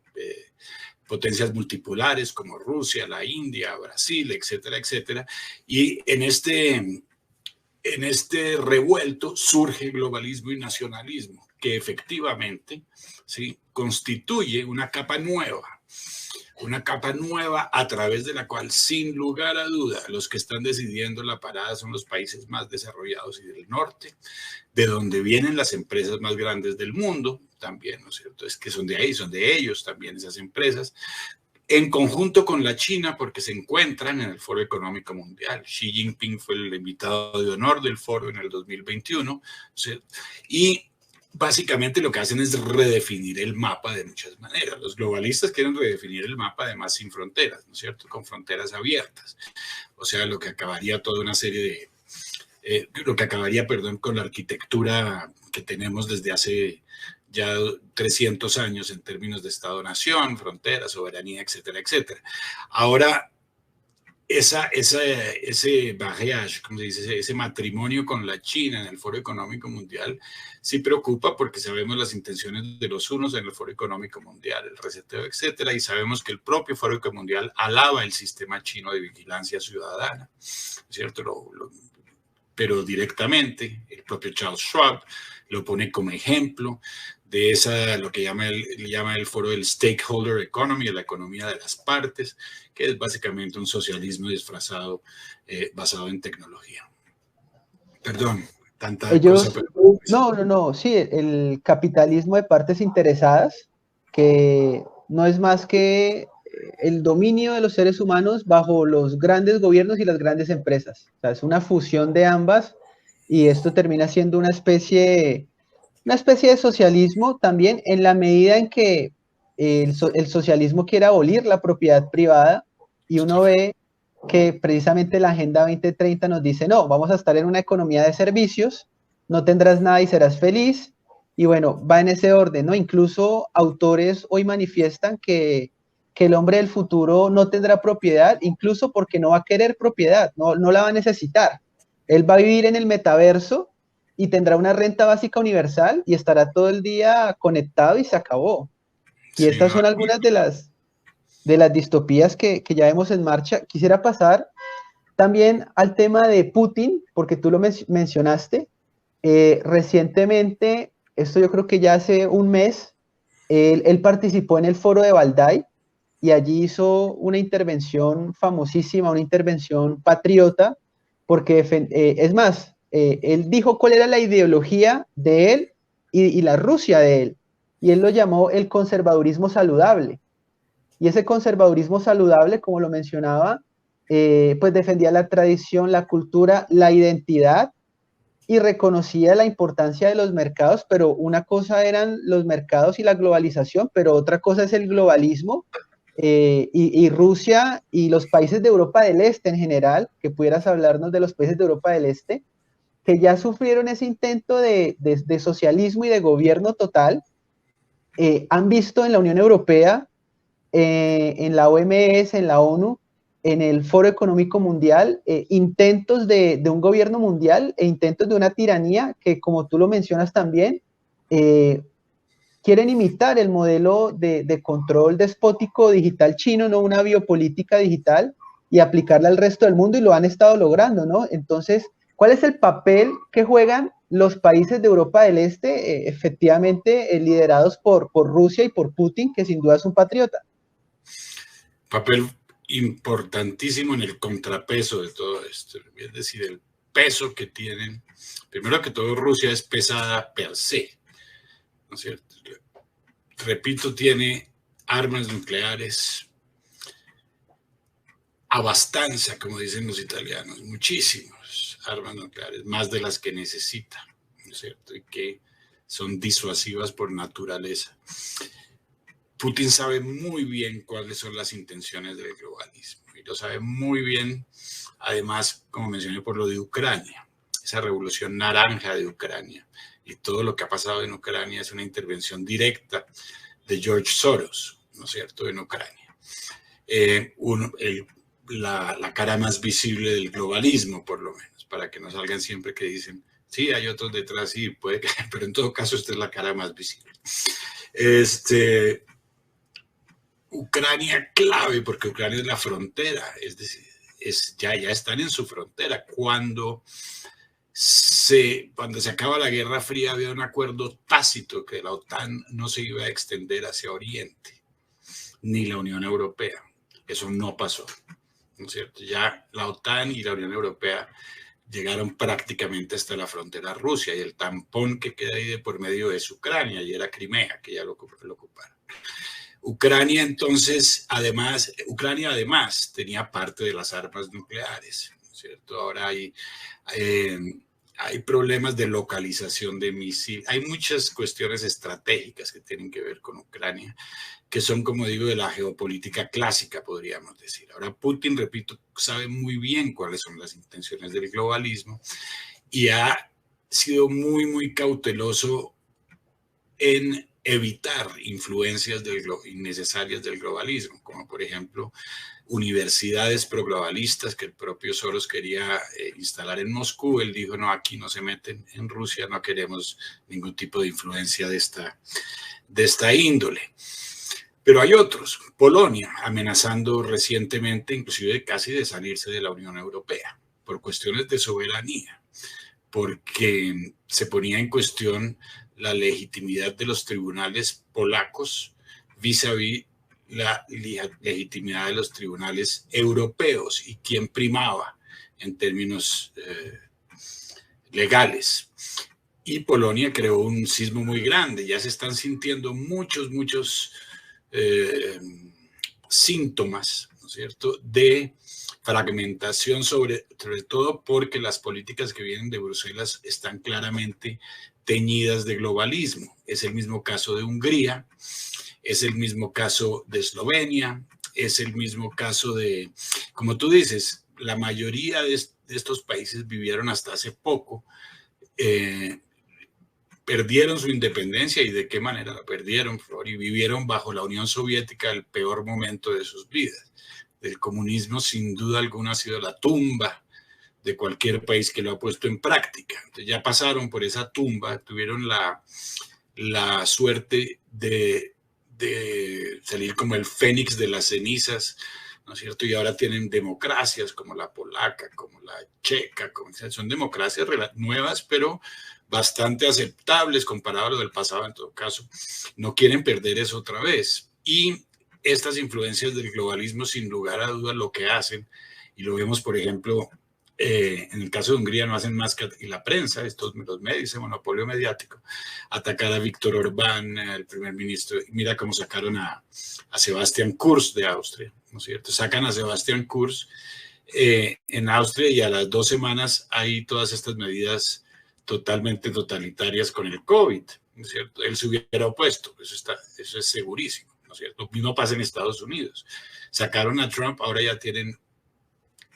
potencias multipolares como Rusia, la India, Brasil, etcétera, etcétera. Y en este revuelto surge globalismo y nacionalismo, que efectivamente, ¿sí?, constituye una capa nueva a través de la cual, sin lugar a duda, los que están decidiendo la parada son los países más desarrollados y del norte, de donde vienen las empresas más grandes del mundo también, ¿no es cierto? Es que son de ahí, son de ellos también esas empresas, en conjunto con la China, porque se encuentran en el Foro Económico Mundial. Xi Jinping fue el invitado de honor del foro en el 2021, ¿sí? Y básicamente lo que hacen es redefinir el mapa de muchas maneras. Los globalistas quieren redefinir el mapa, además sin fronteras, ¿no es cierto?, con fronteras abiertas. O sea, lo que acabaría toda una serie de... con la arquitectura que tenemos desde hace ya 300 años en términos de Estado-nación, fronteras, soberanía, etcétera, etcétera. Ahora, ese mariage, como se dice, ese matrimonio con la China en el Foro Económico Mundial sí preocupa, porque sabemos las intenciones de los unos en el Foro Económico Mundial, el reseteo, etcétera, y sabemos que el propio Foro Económico Mundial alaba el sistema chino de vigilancia ciudadana, ¿cierto? Pero directamente, el propio Charles Schwab lo pone como ejemplo de lo que llama el foro del stakeholder economy, la economía de las partes, que es básicamente un socialismo disfrazado basado en tecnología. Perdón, tanta cosa. Pero... No, sí, el capitalismo de partes interesadas, que no es más que el dominio de los seres humanos bajo los grandes gobiernos y las grandes empresas. O sea, es una fusión de ambas y esto termina siendo una especie de socialismo también, en la medida en que el socialismo quiere abolir la propiedad privada, y uno ve que precisamente la Agenda 2030 nos dice, no, vamos a estar en una economía de servicios, no tendrás nada y serás feliz, y bueno, va en ese orden, ¿no? Incluso autores hoy manifiestan que el hombre del futuro no tendrá propiedad, incluso porque no va a querer propiedad, no la va a necesitar. Él va a vivir en el metaverso y tendrá una renta básica universal y estará todo el día conectado y se acabó. Y estas son algunas de las distopías que ya vemos en marcha. Quisiera pasar también al tema de Putin, porque tú lo mencionaste. Recientemente, esto yo creo que ya hace un mes, él participó en el foro de Valdai y allí hizo una intervención famosísima, una intervención patriota, porque es más, él dijo cuál era la ideología de él y la Rusia de él, y él lo llamó el conservadurismo saludable. Y ese conservadurismo saludable, como lo mencionaba, pues defendía la tradición, la cultura, la identidad, y reconocía la importancia de los mercados, pero una cosa eran los mercados y la globalización, pero otra cosa es el globalismo, y Rusia y los países de Europa del Este en general, que pudieras hablarnos de los países de Europa del Este, que ya sufrieron ese intento de socialismo y de gobierno total, han visto en la Unión Europea, en la OMS, en la ONU, en el Foro Económico Mundial, intentos de un gobierno mundial e intentos de una tiranía que, como tú lo mencionas también, quieren imitar el modelo de control despótico digital chino, ¿no? Una biopolítica digital, y aplicarla al resto del mundo, y lo han estado logrando, ¿no? Entonces, ¿cuál es el papel que juegan los países de Europa del Este, efectivamente liderados por Rusia y por Putin, que sin duda es un patriota? Papel importantísimo en el contrapeso de todo esto, es decir, el peso que tienen. Primero que todo, Rusia es pesada per se, ¿no es cierto? Repito, tiene armas nucleares abastanza, como dicen los italianos, muchísimas armas nucleares, más de las que necesita, ¿no es cierto? Y que son disuasivas por naturaleza. Putin sabe muy bien cuáles son las intenciones del globalismo y lo sabe muy bien, además, como mencioné, por lo de Ucrania, esa revolución naranja de Ucrania y todo lo que ha pasado en Ucrania es una intervención directa de George Soros, ¿no es cierto?, en Ucrania. La cara más visible del globalismo, por lo menos, para que no salgan siempre que dicen, sí, hay otros detrás, sí, puede que, pero en todo caso esta es la cara más visible. Ucrania clave, porque Ucrania es la frontera, es decir, ya están en su frontera. Cuando se acaba la Guerra Fría había un acuerdo tácito que la OTAN no se iba a extender hacia Oriente, ni la Unión Europea. Eso no pasó, ¿no es cierto? Ya la OTAN y la Unión Europea llegaron prácticamente hasta la frontera Rusia y el tampón que queda ahí de por medio es Ucrania y era Crimea, que ya lo ocuparon. Ucrania además tenía parte de las armas nucleares, ¿no es cierto? Ahora hay problemas de localización de misiles, hay muchas cuestiones estratégicas que tienen que ver con Ucrania, que son, como digo, de la geopolítica clásica, podríamos decir. Ahora Putin, repito, sabe muy bien cuáles son las intenciones del globalismo y ha sido muy, muy cauteloso en evitar influencias innecesarias del globalismo, como por ejemplo universidades proglobalistas que el propio Soros quería instalar en Moscú. Él dijo, no, aquí no se meten, en Rusia no queremos ningún tipo de influencia de esta índole. Pero hay otros, Polonia amenazando recientemente inclusive casi de salirse de la Unión Europea por cuestiones de soberanía, porque se ponía en cuestión la legitimidad de los tribunales polacos vis-a-vis la legitimidad de los tribunales europeos y quién primaba en términos legales. Y Polonia creó un sismo muy grande, ya se están sintiendo muchos síntomas, ¿no es cierto?, de fragmentación, sobre todo porque las políticas que vienen de Bruselas están claramente teñidas de globalismo. Es el mismo caso de Hungría, es el mismo caso de Eslovenia, es el mismo caso de, como tú dices, la mayoría de estos países vivieron hasta hace poco, perdieron su independencia. ¿Y de qué manera la perdieron, Flor? Y vivieron bajo la Unión Soviética el peor momento de sus vidas. El comunismo, sin duda alguna, ha sido la tumba de cualquier país que lo ha puesto en práctica. Entonces ya pasaron por esa tumba, tuvieron la suerte de salir como el fénix de las cenizas, ¿no es cierto? Y ahora tienen democracias como la polaca, como la checa, son democracias nuevas, pero bastante aceptables comparado a lo del pasado. En todo caso, no quieren perder eso otra vez. Y estas influencias del globalismo, sin lugar a dudas, lo que hacen, y lo vemos, por ejemplo, en el caso de Hungría, no hacen más que, y la prensa, los medios, el monopolio mediático, atacar a Víctor Orbán, el primer ministro. Mira cómo sacaron a Sebastian Kurz de Austria, ¿no es cierto? Sacan a Sebastian Kurz en Austria y a las 2 semanas hay todas estas medidas totalmente totalitarias con el COVID, ¿no es cierto? Él se hubiera opuesto, eso es segurísimo, ¿no es cierto? Lo mismo pasa en Estados Unidos. Sacaron a Trump, ahora ya tienen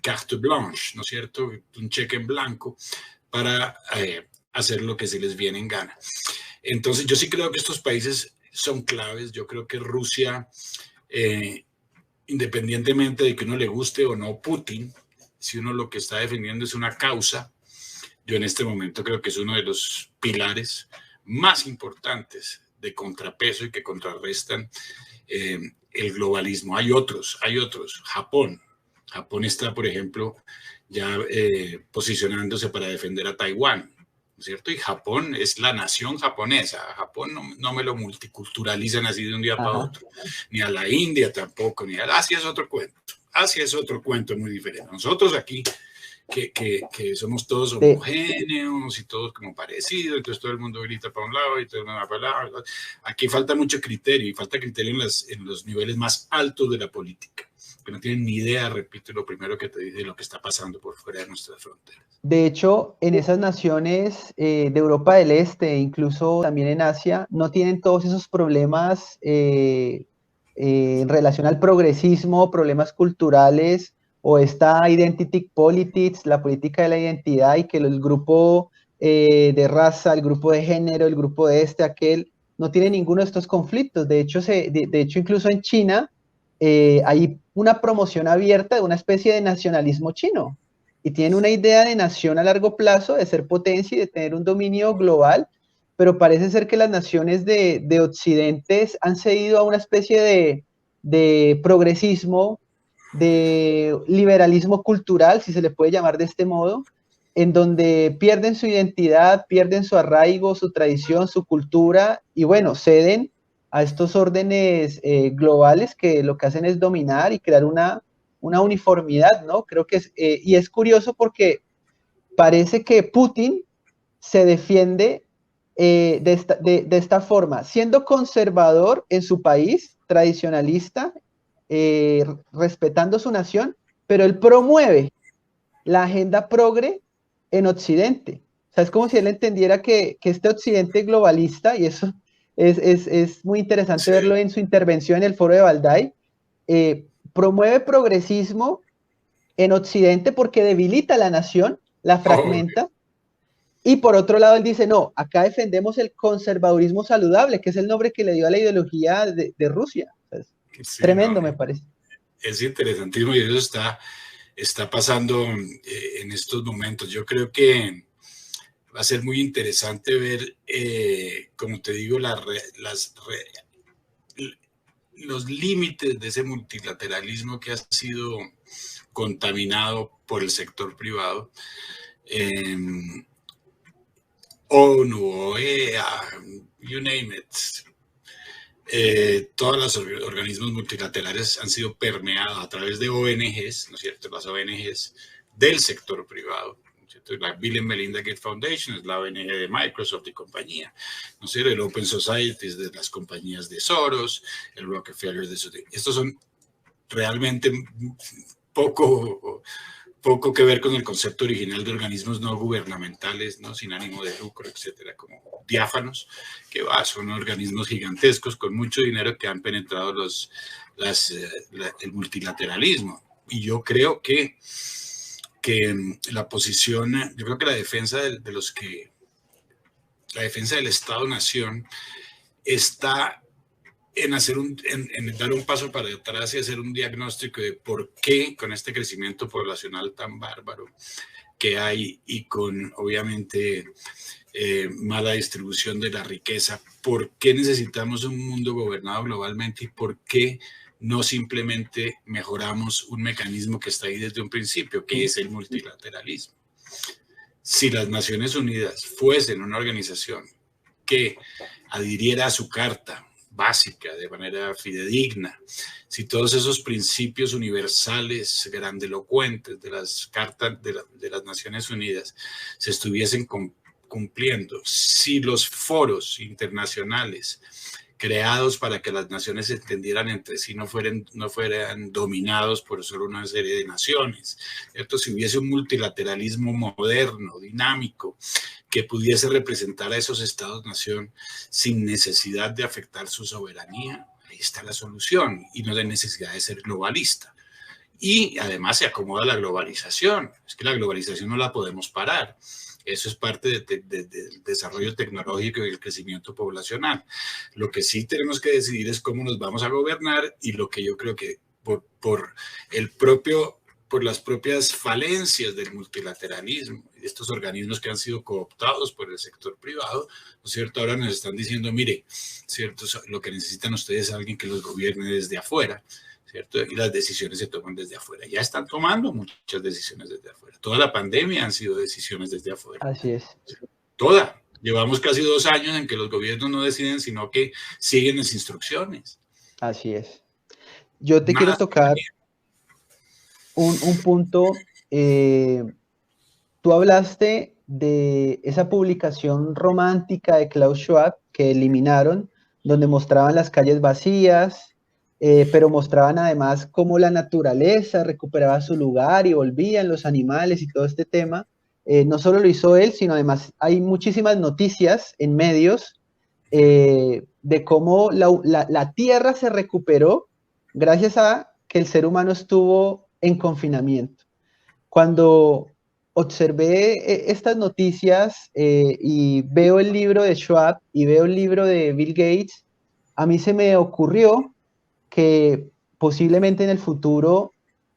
carte blanche, ¿no es cierto? Un cheque en blanco para hacer lo que se les viene en gana. Entonces, yo sí creo que estos países son claves. Yo creo que Rusia, independientemente de que uno le guste o no Putin, si uno lo que está defendiendo es una causa, yo en este momento creo que es uno de los pilares más importantes de contrapeso y que contrarrestan el globalismo. Hay otros. Japón está, por ejemplo, ya posicionándose para defender a Taiwán, ¿no es cierto? Y Japón es la nación japonesa. A Japón no me lo multiculturalizan así de un día para otro. Ni a la India tampoco, ni a Asia es otro cuento. Asia es otro cuento muy diferente. Nosotros aquí, que somos todos homogéneos y todos como parecidos, entonces todo el mundo grita para un lado y todo el mundo va para el lado. Aquí falta mucho criterio y falta criterio en los niveles más altos de la política, que no tienen ni idea, repito, lo primero que te dije, de lo que está pasando por fuera de nuestras fronteras. De hecho, en esas naciones de Europa del Este, incluso también en Asia, no tienen todos esos problemas en relación al progresismo, problemas culturales o esta identity politics, la política de la identidad y que el grupo de raza, el grupo de género, el grupo de este, aquel, no tiene ninguno de estos conflictos. De hecho, de hecho incluso en China hay una promoción abierta de una especie de nacionalismo chino y tienen una idea de nación a largo plazo, de ser potencia y de tener un dominio global, pero parece ser que las naciones de Occidente han cedido a una especie de progresismo, de liberalismo cultural, si se le puede llamar de este modo, en donde pierden su identidad, pierden su arraigo, su tradición, su cultura, y bueno, ceden a estos órdenes globales que lo que hacen es dominar y crear una uniformidad, ¿no? Creo que y es curioso porque parece que Putin se defiende de esta forma, siendo conservador en su país, tradicionalista, respetando su nación, pero él promueve la agenda progre en Occidente. O sea, es como si él entendiera que este Occidente globalista, y eso es muy interesante Sí. verlo en su intervención en el foro de Valdai, promueve progresismo en Occidente porque debilita a la nación, la fragmenta, y por otro lado él dice, no, acá defendemos el conservadurismo saludable, que es el nombre que le dio a la ideología de Rusia. Sí, tremendo, no, me parece. es interesantísimo y eso está pasando en estos momentos. Yo creo que va a ser muy interesante ver, como te digo, los límites de ese multilateralismo que ha sido contaminado por el sector privado. ONU, OEA, you name it. Todos los organismos multilaterales han sido permeados a través de ONGs, ¿no es cierto? Las ONGs del sector privado, ¿no es cierto? La Bill and Melinda Gates Foundation es la ONG de Microsoft y compañía, ¿no es cierto? El Open Society es de las compañías de Soros, el Rockefeller de estos son realmente poco que ver con el concepto original de organismos no gubernamentales, ¿no? Sin ánimo de lucro, etcétera, como diáfanos, que son organismos gigantescos con mucho dinero que han penetrado el multilateralismo. Y yo creo que la posición, yo creo que la defensa la defensa del Estado-Nación está en dar un paso para atrás y hacer un diagnóstico de por qué con este crecimiento poblacional tan bárbaro que hay y con obviamente mala distribución de la riqueza, por qué necesitamos un mundo gobernado globalmente y por qué no simplemente mejoramos un mecanismo que está ahí desde un principio, que es el multilateralismo. Si las Naciones Unidas fuesen una organización que adhiriera a su carta básica, de manera fidedigna, si todos esos principios universales, grandilocuentes de las cartas de las Naciones Unidas se estuviesen cumpliendo, si los foros internacionales creados para que las naciones se entendieran entre sí no fueran dominados por solo una serie de naciones, ¿cierto? Si hubiese un multilateralismo moderno, dinámico, que pudiese representar a esos estados-nación sin necesidad de afectar su soberanía, ahí está la solución, y no de necesidad de ser globalista. Y además se acomoda la globalización, es que la globalización no la podemos parar. Eso es parte del desarrollo tecnológico y el crecimiento poblacional. Lo que sí tenemos que decidir es cómo nos vamos a gobernar y lo que yo creo que por las propias falencias del multilateralismo y de estos organismos que han sido cooptados por el sector privado, ¿no es cierto? Ahora nos están diciendo, mire, ¿cierto? Lo que necesitan ustedes es alguien que los gobierne desde afuera, ¿cierto? Y las decisiones se toman desde afuera. Ya están tomando muchas decisiones desde afuera. Toda la pandemia han sido decisiones desde afuera. Así es. Toda. Llevamos casi 2 años en que los gobiernos no deciden, sino que siguen las instrucciones. Así es. Yo te quiero tocar un punto. Tú hablaste de esa publicación romántica de Klaus Schwab que eliminaron, donde mostraban las calles vacías, pero mostraban además cómo la naturaleza recuperaba su lugar y volvían los animales y todo este tema. No solo lo hizo él, sino además hay muchísimas noticias en medios de cómo la Tierra se recuperó gracias a que el ser humano estuvo en confinamiento. Cuando observé estas noticias y veo el libro de Schwab y veo el libro de Bill Gates, a mí se me ocurrió que posiblemente en el futuro,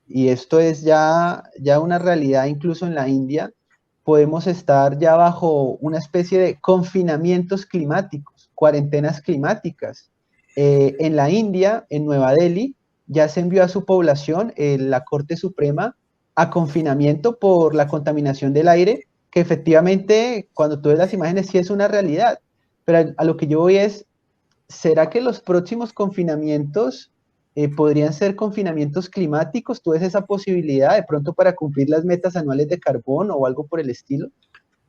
y esto es ya una realidad incluso en la India, podemos estar ya bajo una especie de confinamientos climáticos, cuarentenas climáticas. En la India, en Nueva Delhi, ya se envió a su población, la Corte Suprema, a confinamiento por la contaminación del aire, que efectivamente cuando tú ves las imágenes sí es una realidad. Pero a lo que yo voy es, ¿será que los próximos confinamientos podrían ser confinamientos climáticos? ¿Tú ves esa posibilidad de pronto para cumplir las metas anuales de carbono o algo por el estilo?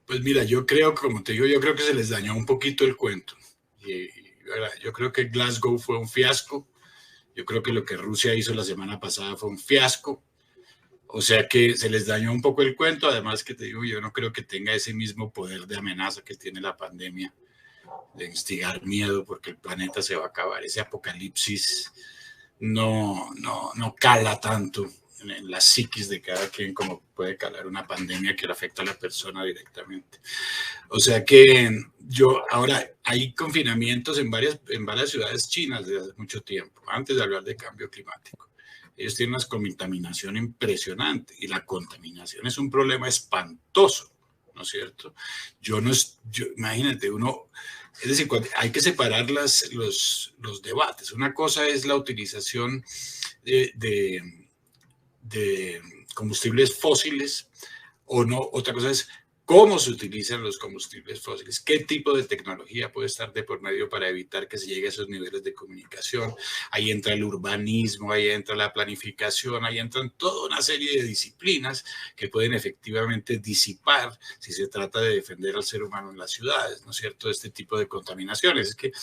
Pues mira, yo creo, como te digo, yo creo que se les dañó un poquito el cuento. Yo creo que Glasgow fue un fiasco. Yo creo que lo que Rusia hizo la semana pasada fue un fiasco. O sea que se les dañó un poco el cuento. Además que te digo, yo no creo que tenga ese mismo poder de amenaza que tiene la pandemia, de instigar miedo porque el planeta se va a acabar. Ese apocalipsis no cala tanto en la psiquis de cada quien como puede calar una pandemia que le afecta a la persona directamente. O sea que ahora hay confinamientos en varias ciudades chinas desde hace mucho tiempo, antes de hablar de cambio climático. Ellos tienen una contaminación impresionante y la contaminación es un problema espantoso, ¿no es cierto? Imagínate, es decir, hay que separar los debates. Una cosa es la utilización de combustibles fósiles o no. Otra cosa es cómo se utilizan los combustibles fósiles, qué tipo de tecnología puede estar de por medio para evitar que se llegue a esos niveles de comunicación. Ahí entra el urbanismo, ahí entra la planificación, ahí entran toda una serie de disciplinas que pueden efectivamente disipar si se trata de defender al ser humano en las ciudades, ¿no es cierto? Este tipo de contaminaciones. Es que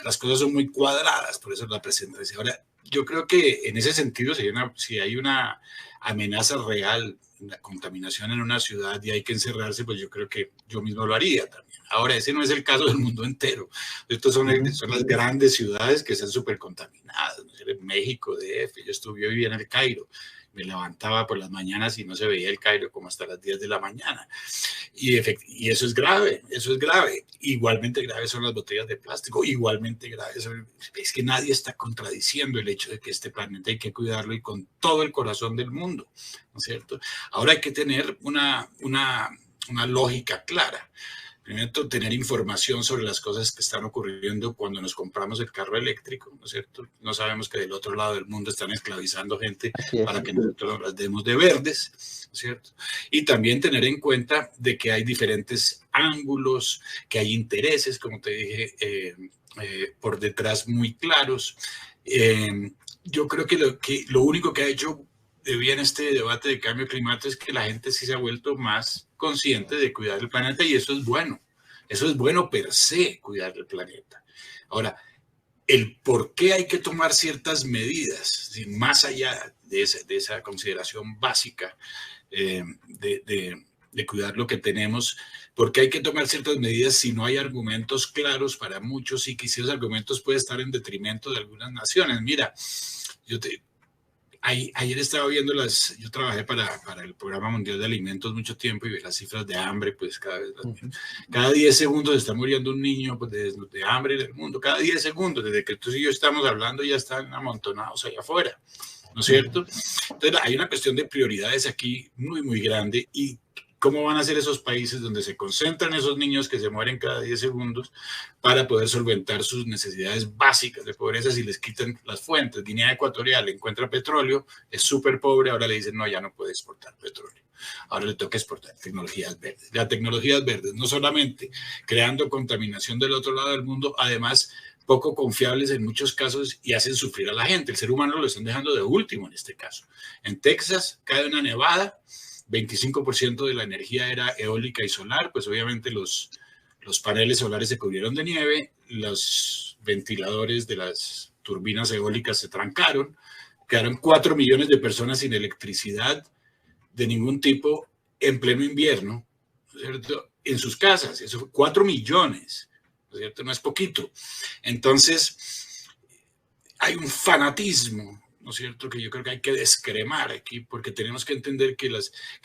las cosas son muy cuadradas, por eso la presentación. Ahora, yo creo que en ese sentido, si hay una amenaza real, la contaminación en una ciudad y hay que encerrarse, pues yo creo que yo mismo lo haría también. Ahora, ese no es el caso del mundo entero. Estos son las grandes ciudades que están súper contaminadas. ¿No? México, DF, yo vivía en el Cairo. Me levantaba por las mañanas y no se veía el Cairo como hasta las 10 de la mañana. Y eso es grave, eso es grave. Igualmente grave son las botellas de plástico, igualmente grave es que nadie está contradiciendo el hecho de que este planeta hay que cuidarlo y con todo el corazón del mundo, ¿no es cierto? Ahora hay que tener una lógica clara. Primero, tener información sobre las cosas que están ocurriendo cuando nos compramos el carro eléctrico, ¿no es cierto? No sabemos que del otro lado del mundo están esclavizando gente para que nosotros nos las demos de verdes, ¿no es cierto? Y también tener en cuenta de que hay diferentes ángulos, que hay intereses, como te dije, por detrás muy claros. Yo creo que lo único que ha hecho de bien este debate de cambio climático es que la gente sí se ha vuelto más consciente de cuidar el planeta y eso es bueno. Eso es bueno per se, cuidar el planeta. Ahora, el por qué hay que tomar ciertas medidas, más allá de esa consideración básica de cuidar lo que tenemos, porque hay que tomar ciertas medidas si no hay argumentos claros para muchos y que esos argumentos pueden estar en detrimento de algunas naciones. Mira, ayer estaba viendo yo trabajé para el Programa Mundial de Alimentos mucho tiempo y vi las cifras de hambre, pues cada 10 segundos está muriendo un niño pues, de hambre en el mundo, cada 10 segundos, desde que tú y yo estamos hablando ya están amontonados allá afuera, ¿no es cierto? Entonces hay una cuestión de prioridades aquí muy, muy grande y ¿cómo van a ser esos países donde se concentran esos niños que se mueren cada 10 segundos para poder solventar sus necesidades básicas de pobreza si les quitan las fuentes? Guinea Ecuatorial encuentra petróleo, es súper pobre, ahora le dicen no, ya no puede exportar petróleo. Ahora le toca exportar tecnologías verdes. Las tecnologías verdes, no solamente creando contaminación del otro lado del mundo, además poco confiables en muchos casos y hacen sufrir a la gente. El ser humano lo están dejando de último en este caso. En Texas cae una nevada, 25% de la energía era eólica y solar, pues obviamente los paneles solares se cubrieron de nieve, los ventiladores de las turbinas eólicas se trancaron, quedaron 4 millones de personas sin electricidad de ningún tipo en pleno invierno, ¿no es cierto?, en sus casas. Eso fue 4 millones, ¿no es cierto?, no es poquito. Entonces, hay un fanatismo, ¿no es cierto?, que yo creo que hay que descremar aquí, porque tenemos que entender que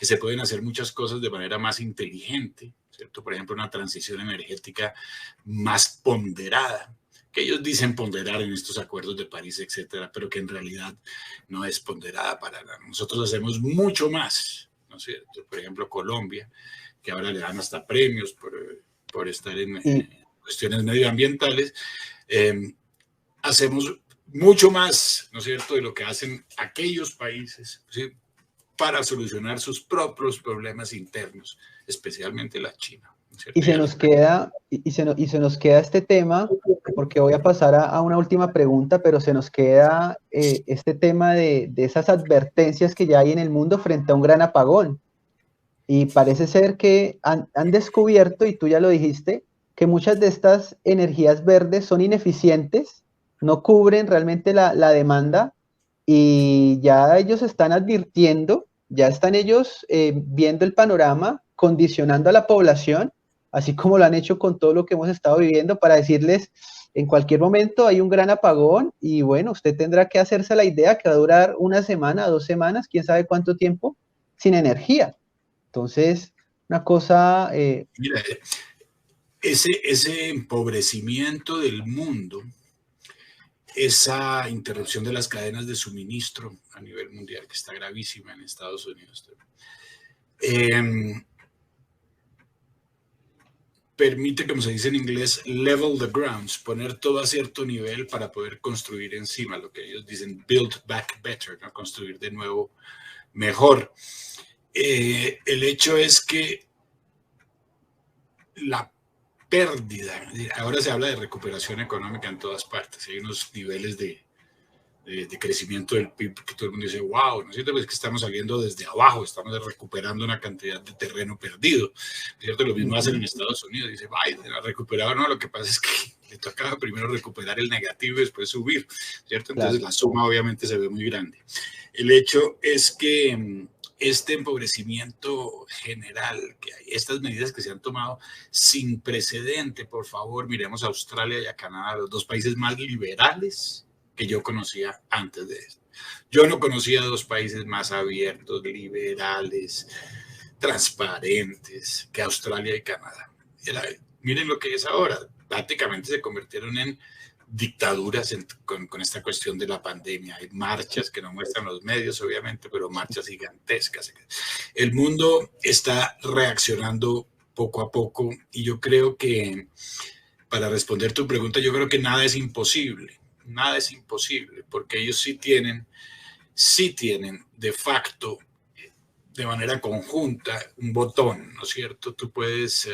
se pueden hacer muchas cosas de manera más inteligente, ¿cierto? Por ejemplo, una transición energética más ponderada, que ellos dicen ponderar en estos acuerdos de París, etcétera, pero que en realidad no es ponderada para nada. Nosotros hacemos mucho más, ¿no es cierto? Por ejemplo, Colombia, que ahora le dan hasta premios por estar en cuestiones medioambientales, hacemos mucho más, ¿no es cierto?, de lo que hacen aquellos países, ¿sí?, para solucionar sus propios problemas internos, especialmente la China, ¿no es cierto? Y se nos queda este tema, porque voy a pasar a una última pregunta, pero se nos queda este tema de esas advertencias que ya hay en el mundo frente a un gran apagón. Y parece ser que han descubierto, y tú ya lo dijiste, que muchas de estas energías verdes son ineficientes, no cubren realmente la demanda, y ya ellos están advirtiendo, ya están ellos viendo el panorama, condicionando a la población, así como lo han hecho con todo lo que hemos estado viviendo, para decirles, en cualquier momento hay un gran apagón, y bueno, usted tendrá que hacerse la idea que va a durar una semana, 2 semanas, quién sabe cuánto tiempo, sin energía. Entonces, una cosa... Mira, ese empobrecimiento del mundo, esa interrupción de las cadenas de suministro a nivel mundial, que está gravísima en Estados Unidos, permite, como se dice en inglés, level the grounds, poner todo a cierto nivel para poder construir encima, lo que ellos dicen build back better, ¿no?, construir de nuevo mejor. El hecho es que la pérdida, ahora se habla de recuperación económica en todas partes, hay unos niveles de crecimiento del PIB que todo el mundo dice, wow, ¿no es cierto? Pues que estamos saliendo desde abajo, estamos recuperando una cantidad de terreno perdido, ¿no es cierto? Lo mismo hacen en Estados Unidos, dice, Biden ha recuperado, no, lo que pasa es que le tocaba primero recuperar el negativo y después subir, ¿cierto? Entonces claro, la suma obviamente se ve muy grande. El hecho es que este empobrecimiento general que hay, estas medidas que se han tomado sin precedente, por favor, miremos a Australia y a Canadá, los dos países más liberales que yo conocía antes de esto. Yo no conocía dos países más abiertos, liberales, transparentes que Australia y Canadá. Miren lo que es ahora. Prácticamente se convirtieron en dictaduras con esta cuestión de la pandemia. Hay marchas que no muestran los medios, obviamente, pero marchas gigantescas. El mundo está reaccionando poco a poco y yo creo que, para responder tu pregunta, yo creo que nada es imposible. Nada es imposible, porque ellos sí tienen de facto, de manera conjunta, un botón, ¿no es cierto? Tú puedes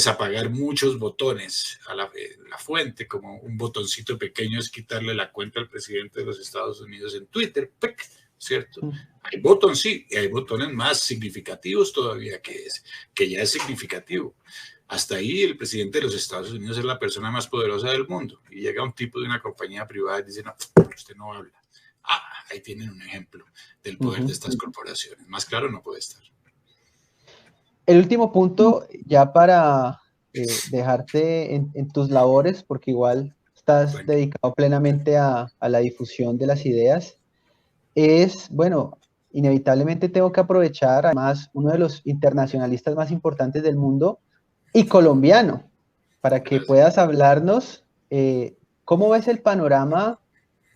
apagar muchos botones a la fuente, como un botoncito pequeño es quitarle la cuenta al presidente de los Estados Unidos en Twitter, ¿cierto? Hay botones, sí, y hay botones más significativos todavía que ya es significativo. Hasta ahí el presidente de los Estados Unidos es la persona más poderosa del mundo y llega un tipo de una compañía privada y dice, no, usted no habla. Ahí tienen un ejemplo del poder de estas corporaciones. Más claro no puede estar. El último punto, ya para dejarte en tus labores, porque igual estás dedicado plenamente a la difusión de las ideas, es, bueno, inevitablemente tengo que aprovechar, además, uno de los internacionalistas más importantes del mundo y colombiano, para que puedas hablarnos cómo ves el panorama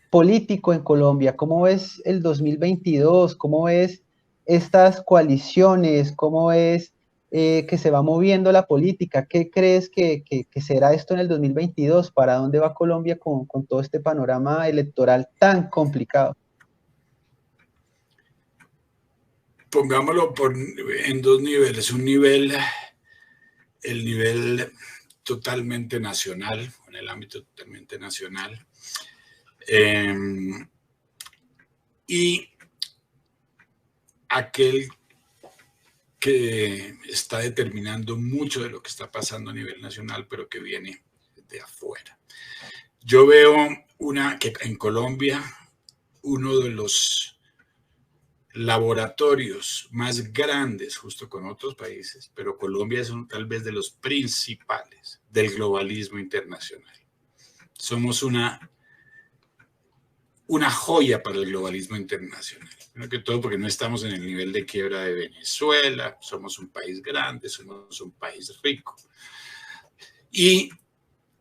político en Colombia, cómo ves el 2022, cómo ves estas coaliciones, cómo ves que se va moviendo la política, ¿qué crees que será esto en el 2022? ¿Para dónde va Colombia con todo este panorama electoral tan complicado? Pongámoslo en dos niveles. Un nivel, el nivel totalmente nacional, en el ámbito totalmente nacional. Y aquel que está determinando mucho de lo que está pasando a nivel nacional, pero que viene de afuera. Yo veo que en Colombia uno de los laboratorios más grandes, justo con otros países, pero Colombia es tal vez de los principales del globalismo internacional. Somos una joya para el globalismo internacional. Primero que todo porque no estamos en el nivel de quiebra de Venezuela, somos un país grande, somos un país rico. Y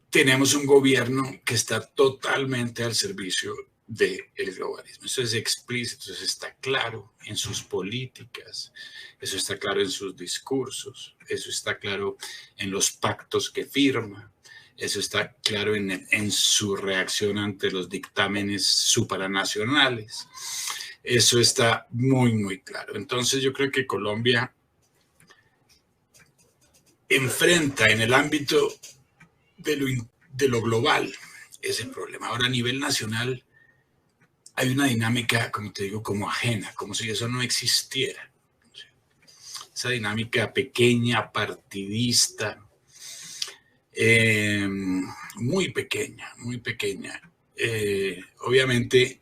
tenemos un gobierno que está totalmente al servicio del globalismo. Eso es explícito, eso está claro en sus políticas, eso está claro en sus discursos, eso está claro en los pactos que firma, eso está claro en su reacción ante los dictámenes supranacionales. Eso está muy, muy claro. Entonces yo creo que Colombia enfrenta en el ámbito de lo global ese problema. Ahora, a nivel nacional, hay una dinámica, como te digo, como ajena, como si eso no existiera. Esa dinámica pequeña, partidista, muy pequeña, muy pequeña. Obviamente,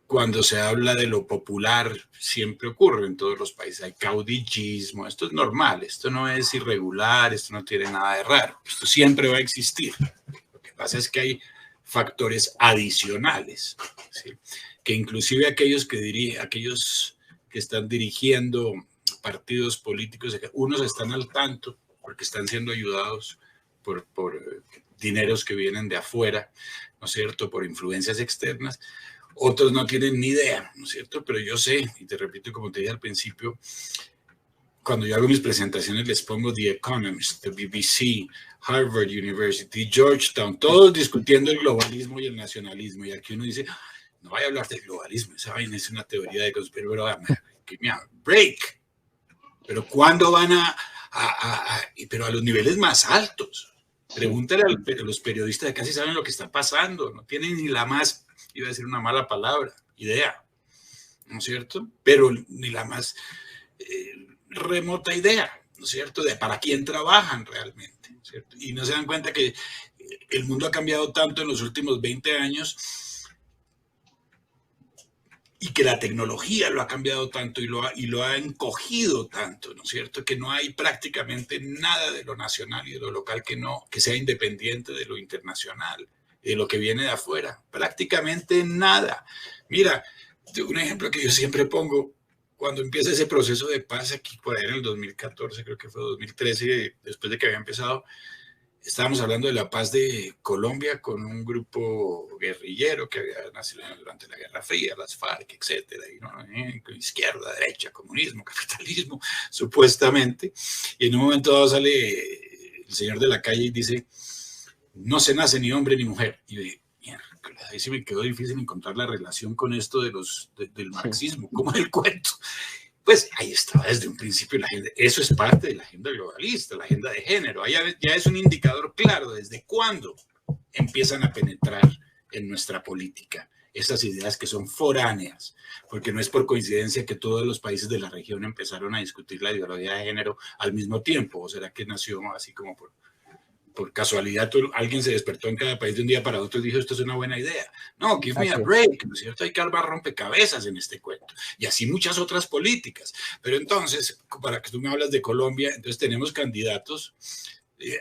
cuando se habla de lo popular, siempre ocurre en todos los países. Hay caudillismo, esto es normal, esto no es irregular, esto no tiene nada de raro, esto siempre va a existir. Lo que pasa es que hay factores adicionales, ¿sí? Que inclusive aquellos que están dirigiendo partidos políticos, unos están al tanto porque están siendo ayudados por dineros que vienen de afuera, ¿no es cierto?, por influencias externas. Otros no tienen ni idea, ¿no es cierto? Pero yo sé, y te repito, como te dije al principio, cuando yo hago mis presentaciones les pongo The Economist, the BBC, Harvard University, Georgetown, todos discutiendo el globalismo y el nacionalismo. Y aquí uno dice, no vaya a hablar del globalismo, esa vaina es una teoría de conspiración, pero give me a break. Pero ¿cuándo van pero a los niveles más altos? Pregúntale a los periodistas, que casi saben lo que está pasando, no tienen ni la más, iba a decir una mala palabra, idea, ¿no es cierto? Pero ni la más remota idea, ¿no es cierto?, de para quién trabajan realmente, ¿cierto? Y no se dan cuenta que el mundo ha cambiado tanto en los últimos 20 años y que la tecnología lo ha cambiado tanto y lo ha encogido tanto, ¿no es cierto?, que no hay prácticamente nada de lo nacional y de lo local que sea independiente de lo internacional, de lo que viene de afuera, prácticamente nada. Mira, un ejemplo que yo siempre pongo, cuando empieza ese proceso de paz aquí por ahí en el 2014, creo que fue 2013, después de que había empezado, estábamos hablando de la paz de Colombia con un grupo guerrillero que había nacido durante la Guerra Fría, las FARC, etcétera, y, ¿no? Izquierda, derecha, comunismo, capitalismo, supuestamente. Y en un momento dado sale el señor de la calle y dice, no se nace ni hombre ni mujer. Y yo dije, mierda, ahí sí me quedó difícil encontrar la relación con esto del marxismo, como el cuento. Pues ahí estaba desde un principio la agenda. Eso es parte de la agenda globalista, la agenda de género. Ahí ya es un indicador claro desde cuándo empiezan a penetrar en nuestra política esas ideas que son foráneas, porque no es por coincidencia que todos los países de la región empezaron a discutir la ideología de género al mismo tiempo, o será que nació así como por casualidad, alguien se despertó en cada país de un día para otro y dijo, esto es una buena idea. No, give me a break, ¿no es cierto? Hay que armar rompecabezas en este cuento. Y así muchas otras políticas. Pero entonces, para que tú me hablas de Colombia, entonces tenemos candidatos.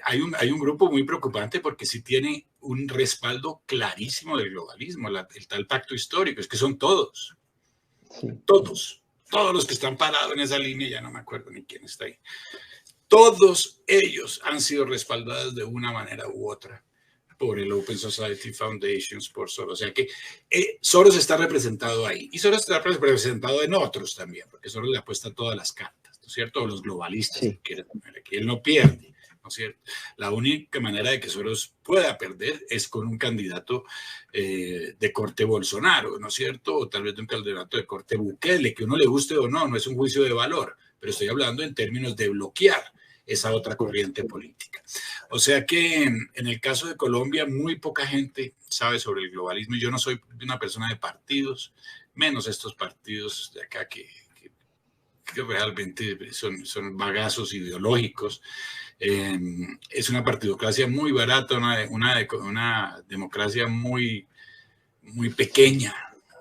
Hay un grupo muy preocupante porque sí tiene un respaldo clarísimo del globalismo, el tal pacto histórico, es que son todos. Sí. Todos los que están parados en esa línea, ya no me acuerdo ni quién está ahí. Todos ellos han sido respaldados de una manera u otra por el Open Society Foundations, por Soros. O sea que Soros está representado ahí. Y Soros está representado en otros también, porque Soros le apuesta todas las cartas, ¿no es cierto? O los globalistas, sí. Que él no pierde, ¿no es cierto? La única manera de que Soros pueda perder es con un candidato de corte Bolsonaro, ¿no es cierto? O tal vez de un candidato de corte Bukele, que uno le guste o no, no es un juicio de valor, pero estoy hablando en términos de bloquear esa otra corriente política. O sea que en el caso de Colombia muy poca gente sabe sobre el globalismo y yo no soy una persona de partidos, menos estos partidos de acá que realmente son bagazos ideológicos. Es una partidocracia muy barata, una democracia muy muy pequeña,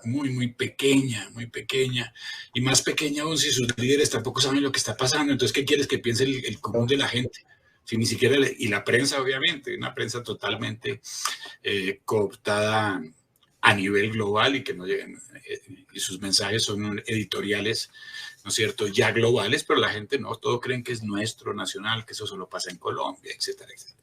muy pequeña, y más pequeña aún si sus líderes tampoco saben lo que está pasando. Entonces, ¿qué quieres que piense el común de la gente? Si ni siquiera, y la prensa, obviamente, una prensa totalmente cooptada a nivel global y que no llegan, y sus mensajes son editoriales, ¿no es cierto?, ya globales, pero la gente no, todo creen que es nuestro, nacional, que eso solo pasa en Colombia, etcétera, etcétera.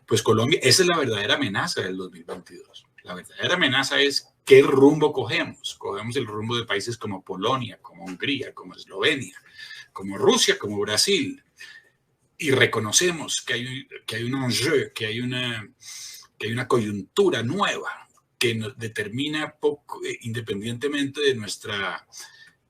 Pues Colombia, esa es la verdadera amenaza del 2022. La verdadera amenaza es qué rumbo cogemos. Cogemos el rumbo de países como Polonia, como Hungría, como Eslovenia, como Rusia, como Brasil, y reconocemos que hay un enjeu, que hay una coyuntura nueva que nos determina poco, independientemente de nuestra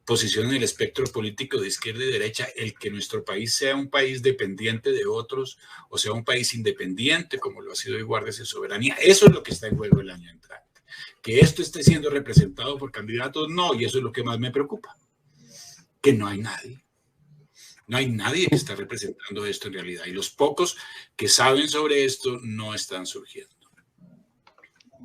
posición en el espectro político de izquierda y derecha, el que nuestro país sea un país dependiente de otros o sea un país independiente, como lo ha sido hoy Guardias de Soberanía. Eso es lo que está en juego el año entrante. Que esto esté siendo representado por candidatos, no, y eso es lo que más me preocupa, que no hay nadie. No hay nadie que está representando esto en realidad, y los pocos que saben sobre esto no están surgiendo.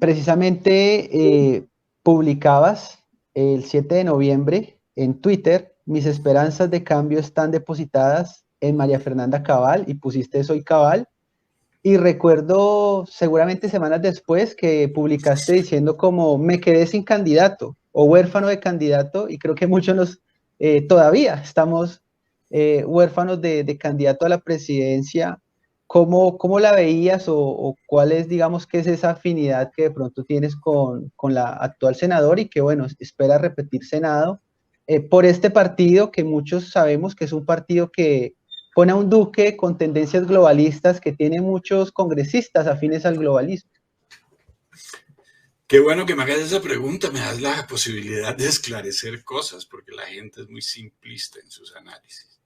Precisamente publicabas el 7 de noviembre en Twitter: mis esperanzas de cambio están depositadas en María Fernanda Cabal, y pusiste soy Cabal. Y recuerdo seguramente semanas después que publicaste diciendo como me quedé sin candidato o huérfano de candidato, y creo que muchos todavía estamos huérfanos de candidato a la presidencia. ¿Cómo la veías o cuál es, digamos, qué es esa afinidad que de pronto tienes con la actual senadora y que, bueno, espera repetir Senado por este partido que muchos sabemos que es un partido que pone a un Duque con tendencias globalistas, que tiene muchos congresistas afines al globalismo? Qué bueno que me hagas esa pregunta, me das la posibilidad de esclarecer cosas, porque la gente es muy simplista en sus análisis.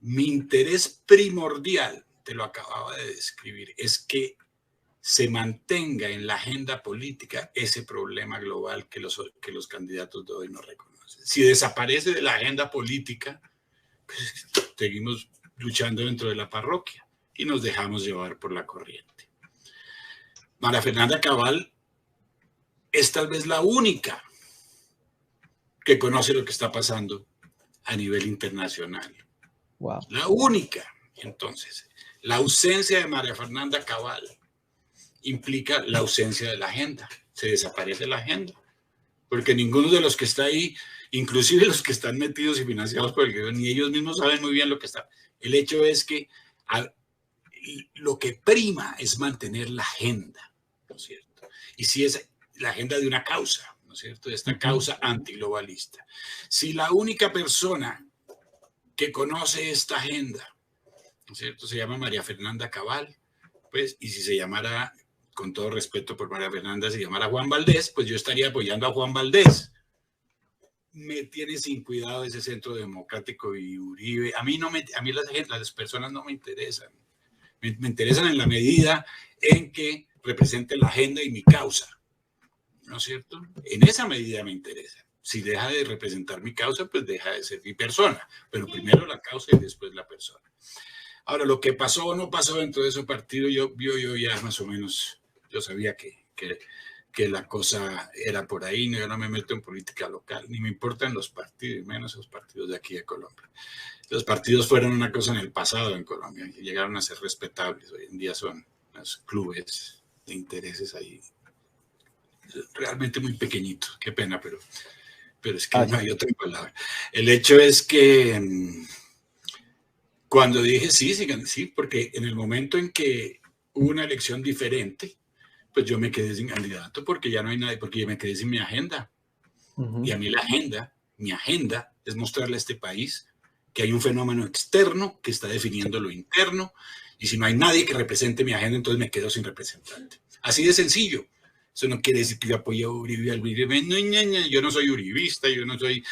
Mi interés primordial, te lo acababa de describir, es que se mantenga en la agenda política ese problema global que los candidatos de hoy no reconocen. Si desaparece de la agenda política, pues seguimos luchando dentro de la parroquia y nos dejamos llevar por la corriente. María Fernanda Cabal es tal vez la única que conoce lo que está pasando a nivel internacional. Wow. La única. Entonces, la ausencia de María Fernanda Cabal implica la ausencia de la agenda. Se desaparece la agenda, porque ninguno de los que está ahí, inclusive los que están metidos y financiados por el gobierno, ni ellos mismos saben muy bien lo que está. El hecho es que lo que prima es mantener la agenda, ¿no es cierto? Y si es la agenda de una causa, ¿no es cierto? De esta causa antiglobalista. Si la única persona que conoce esta agenda, ¿no es cierto?, se llama María Fernanda Cabal, pues, y si se llamara, con todo respeto por María Fernanda, se llamara Juan Valdés, pues yo estaría apoyando a Juan Valdés. Me tiene sin cuidado ese Centro Democrático y Uribe. A mí las personas no me interesan. Me interesan en la medida en que representen la agenda y mi causa, ¿no es cierto? En esa medida me interesa. Si deja de representar mi causa, pues deja de ser mi persona. Pero primero la causa y después la persona. Ahora, lo que pasó o no pasó dentro de ese partido, yo ya más o menos, yo sabía que la cosa era por ahí. Yo no me meto en política local, ni me importan los partidos, menos los partidos de aquí de Colombia. Los partidos fueron una cosa en el pasado en Colombia, y llegaron a ser respetables. Hoy en día son los clubes de intereses ahí, realmente muy pequeñitos. Qué pena, pero es que no hay otra palabra. El hecho es que cuando dije sí, porque en el momento en que hubo una elección diferente, pues yo me quedé sin candidato porque ya no hay nadie, porque yo me quedé sin mi agenda. Y a mí mi agenda es mostrarle a este país que hay un fenómeno externo que está definiendo lo interno, y si no hay nadie que represente mi agenda, entonces me quedo sin representante. Así de sencillo. Eso no quiere decir que yo apoye a Uribe. No, yo no soy uribista, yo no soy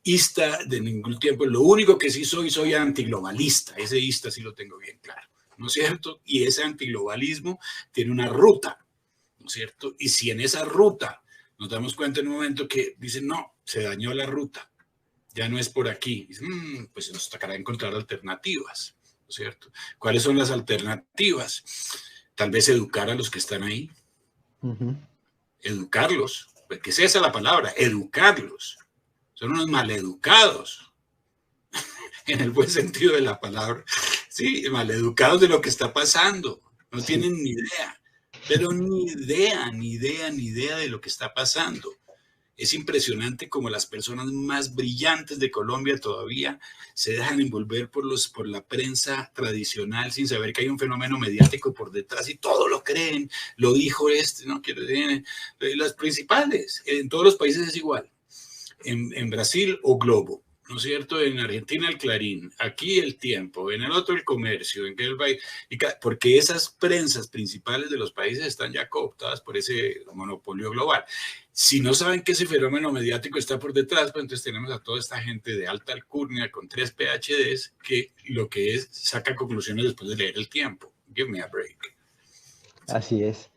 ista de ningún tiempo. Lo único que sí soy antiglobalista. Ese ista sí lo tengo bien claro, ¿no es cierto? Y ese antiglobalismo tiene una ruta, ¿no es cierto? Y si en esa ruta nos damos cuenta en un momento que dicen, no, se dañó la ruta, ya no es por aquí, dicen, pues nos tocará encontrar alternativas, ¿no es cierto? ¿Cuáles son las alternativas? Tal vez educar a los que están ahí. educarlos, porque es esa la palabra, educarlos. Son unos maleducados, en el buen sentido de la palabra. Sí, maleducados de lo que está pasando. No tienen ni idea, pero ni idea de lo que está pasando. Es impresionante como las personas más brillantes de Colombia todavía se dejan envolver por la prensa tradicional sin saber que hay un fenómeno mediático por detrás y todo lo creen. Lo dijo no quiero decir, las principales, en todos los países es igual. En Brasil, O Globo, ¿no es cierto? En Argentina, el Clarín, aquí El Tiempo, en el otro el Comercio, en el país, porque esas prensas principales de los países están ya cooptadas por ese monopolio global. Si no saben que ese fenómeno mediático está por detrás, pues entonces tenemos a toda esta gente de alta alcurnia con 3 PhDs que lo que es saca conclusiones después de leer El Tiempo. Give me a break. Así es.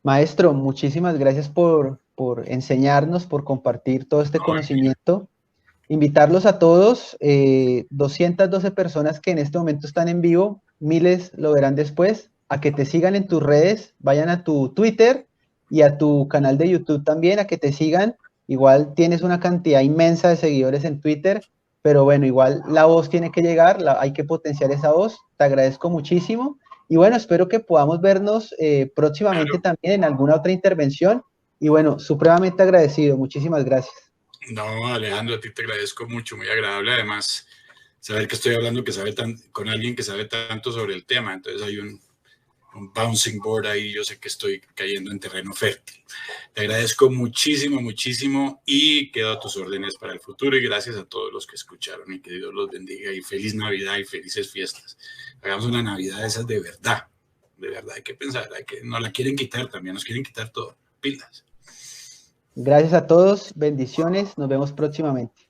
Maestro, muchísimas gracias por enseñarnos, por compartir todo este conocimiento. Invitarlos a todos, 212 personas que en este momento están en vivo, miles lo verán después, a que te sigan en tus redes, vayan a tu Twitter y a tu canal de YouTube también, a que te sigan. Igual tienes una cantidad inmensa de seguidores en Twitter, pero bueno, igual la voz tiene que llegar, hay que potenciar esa voz. Te agradezco muchísimo. Y bueno, espero que podamos vernos próximamente también en alguna otra intervención. Y bueno, supremamente agradecido. Muchísimas gracias. No, Alejandro, a ti te agradezco mucho, muy agradable. Además, saber que estoy hablando con alguien que sabe tanto sobre el tema. Entonces hay un bouncing board ahí. Yo sé que estoy cayendo en terreno fértil. Te agradezco muchísimo, muchísimo y quedo a tus órdenes para el futuro. Y gracias a todos los que escucharon y que Dios los bendiga y feliz Navidad y felices fiestas. Hagamos una Navidad de esas de verdad. De verdad, hay que pensar, nos la quieren quitar también, nos quieren quitar todo. Pilas. Gracias a todos, bendiciones, nos vemos próximamente.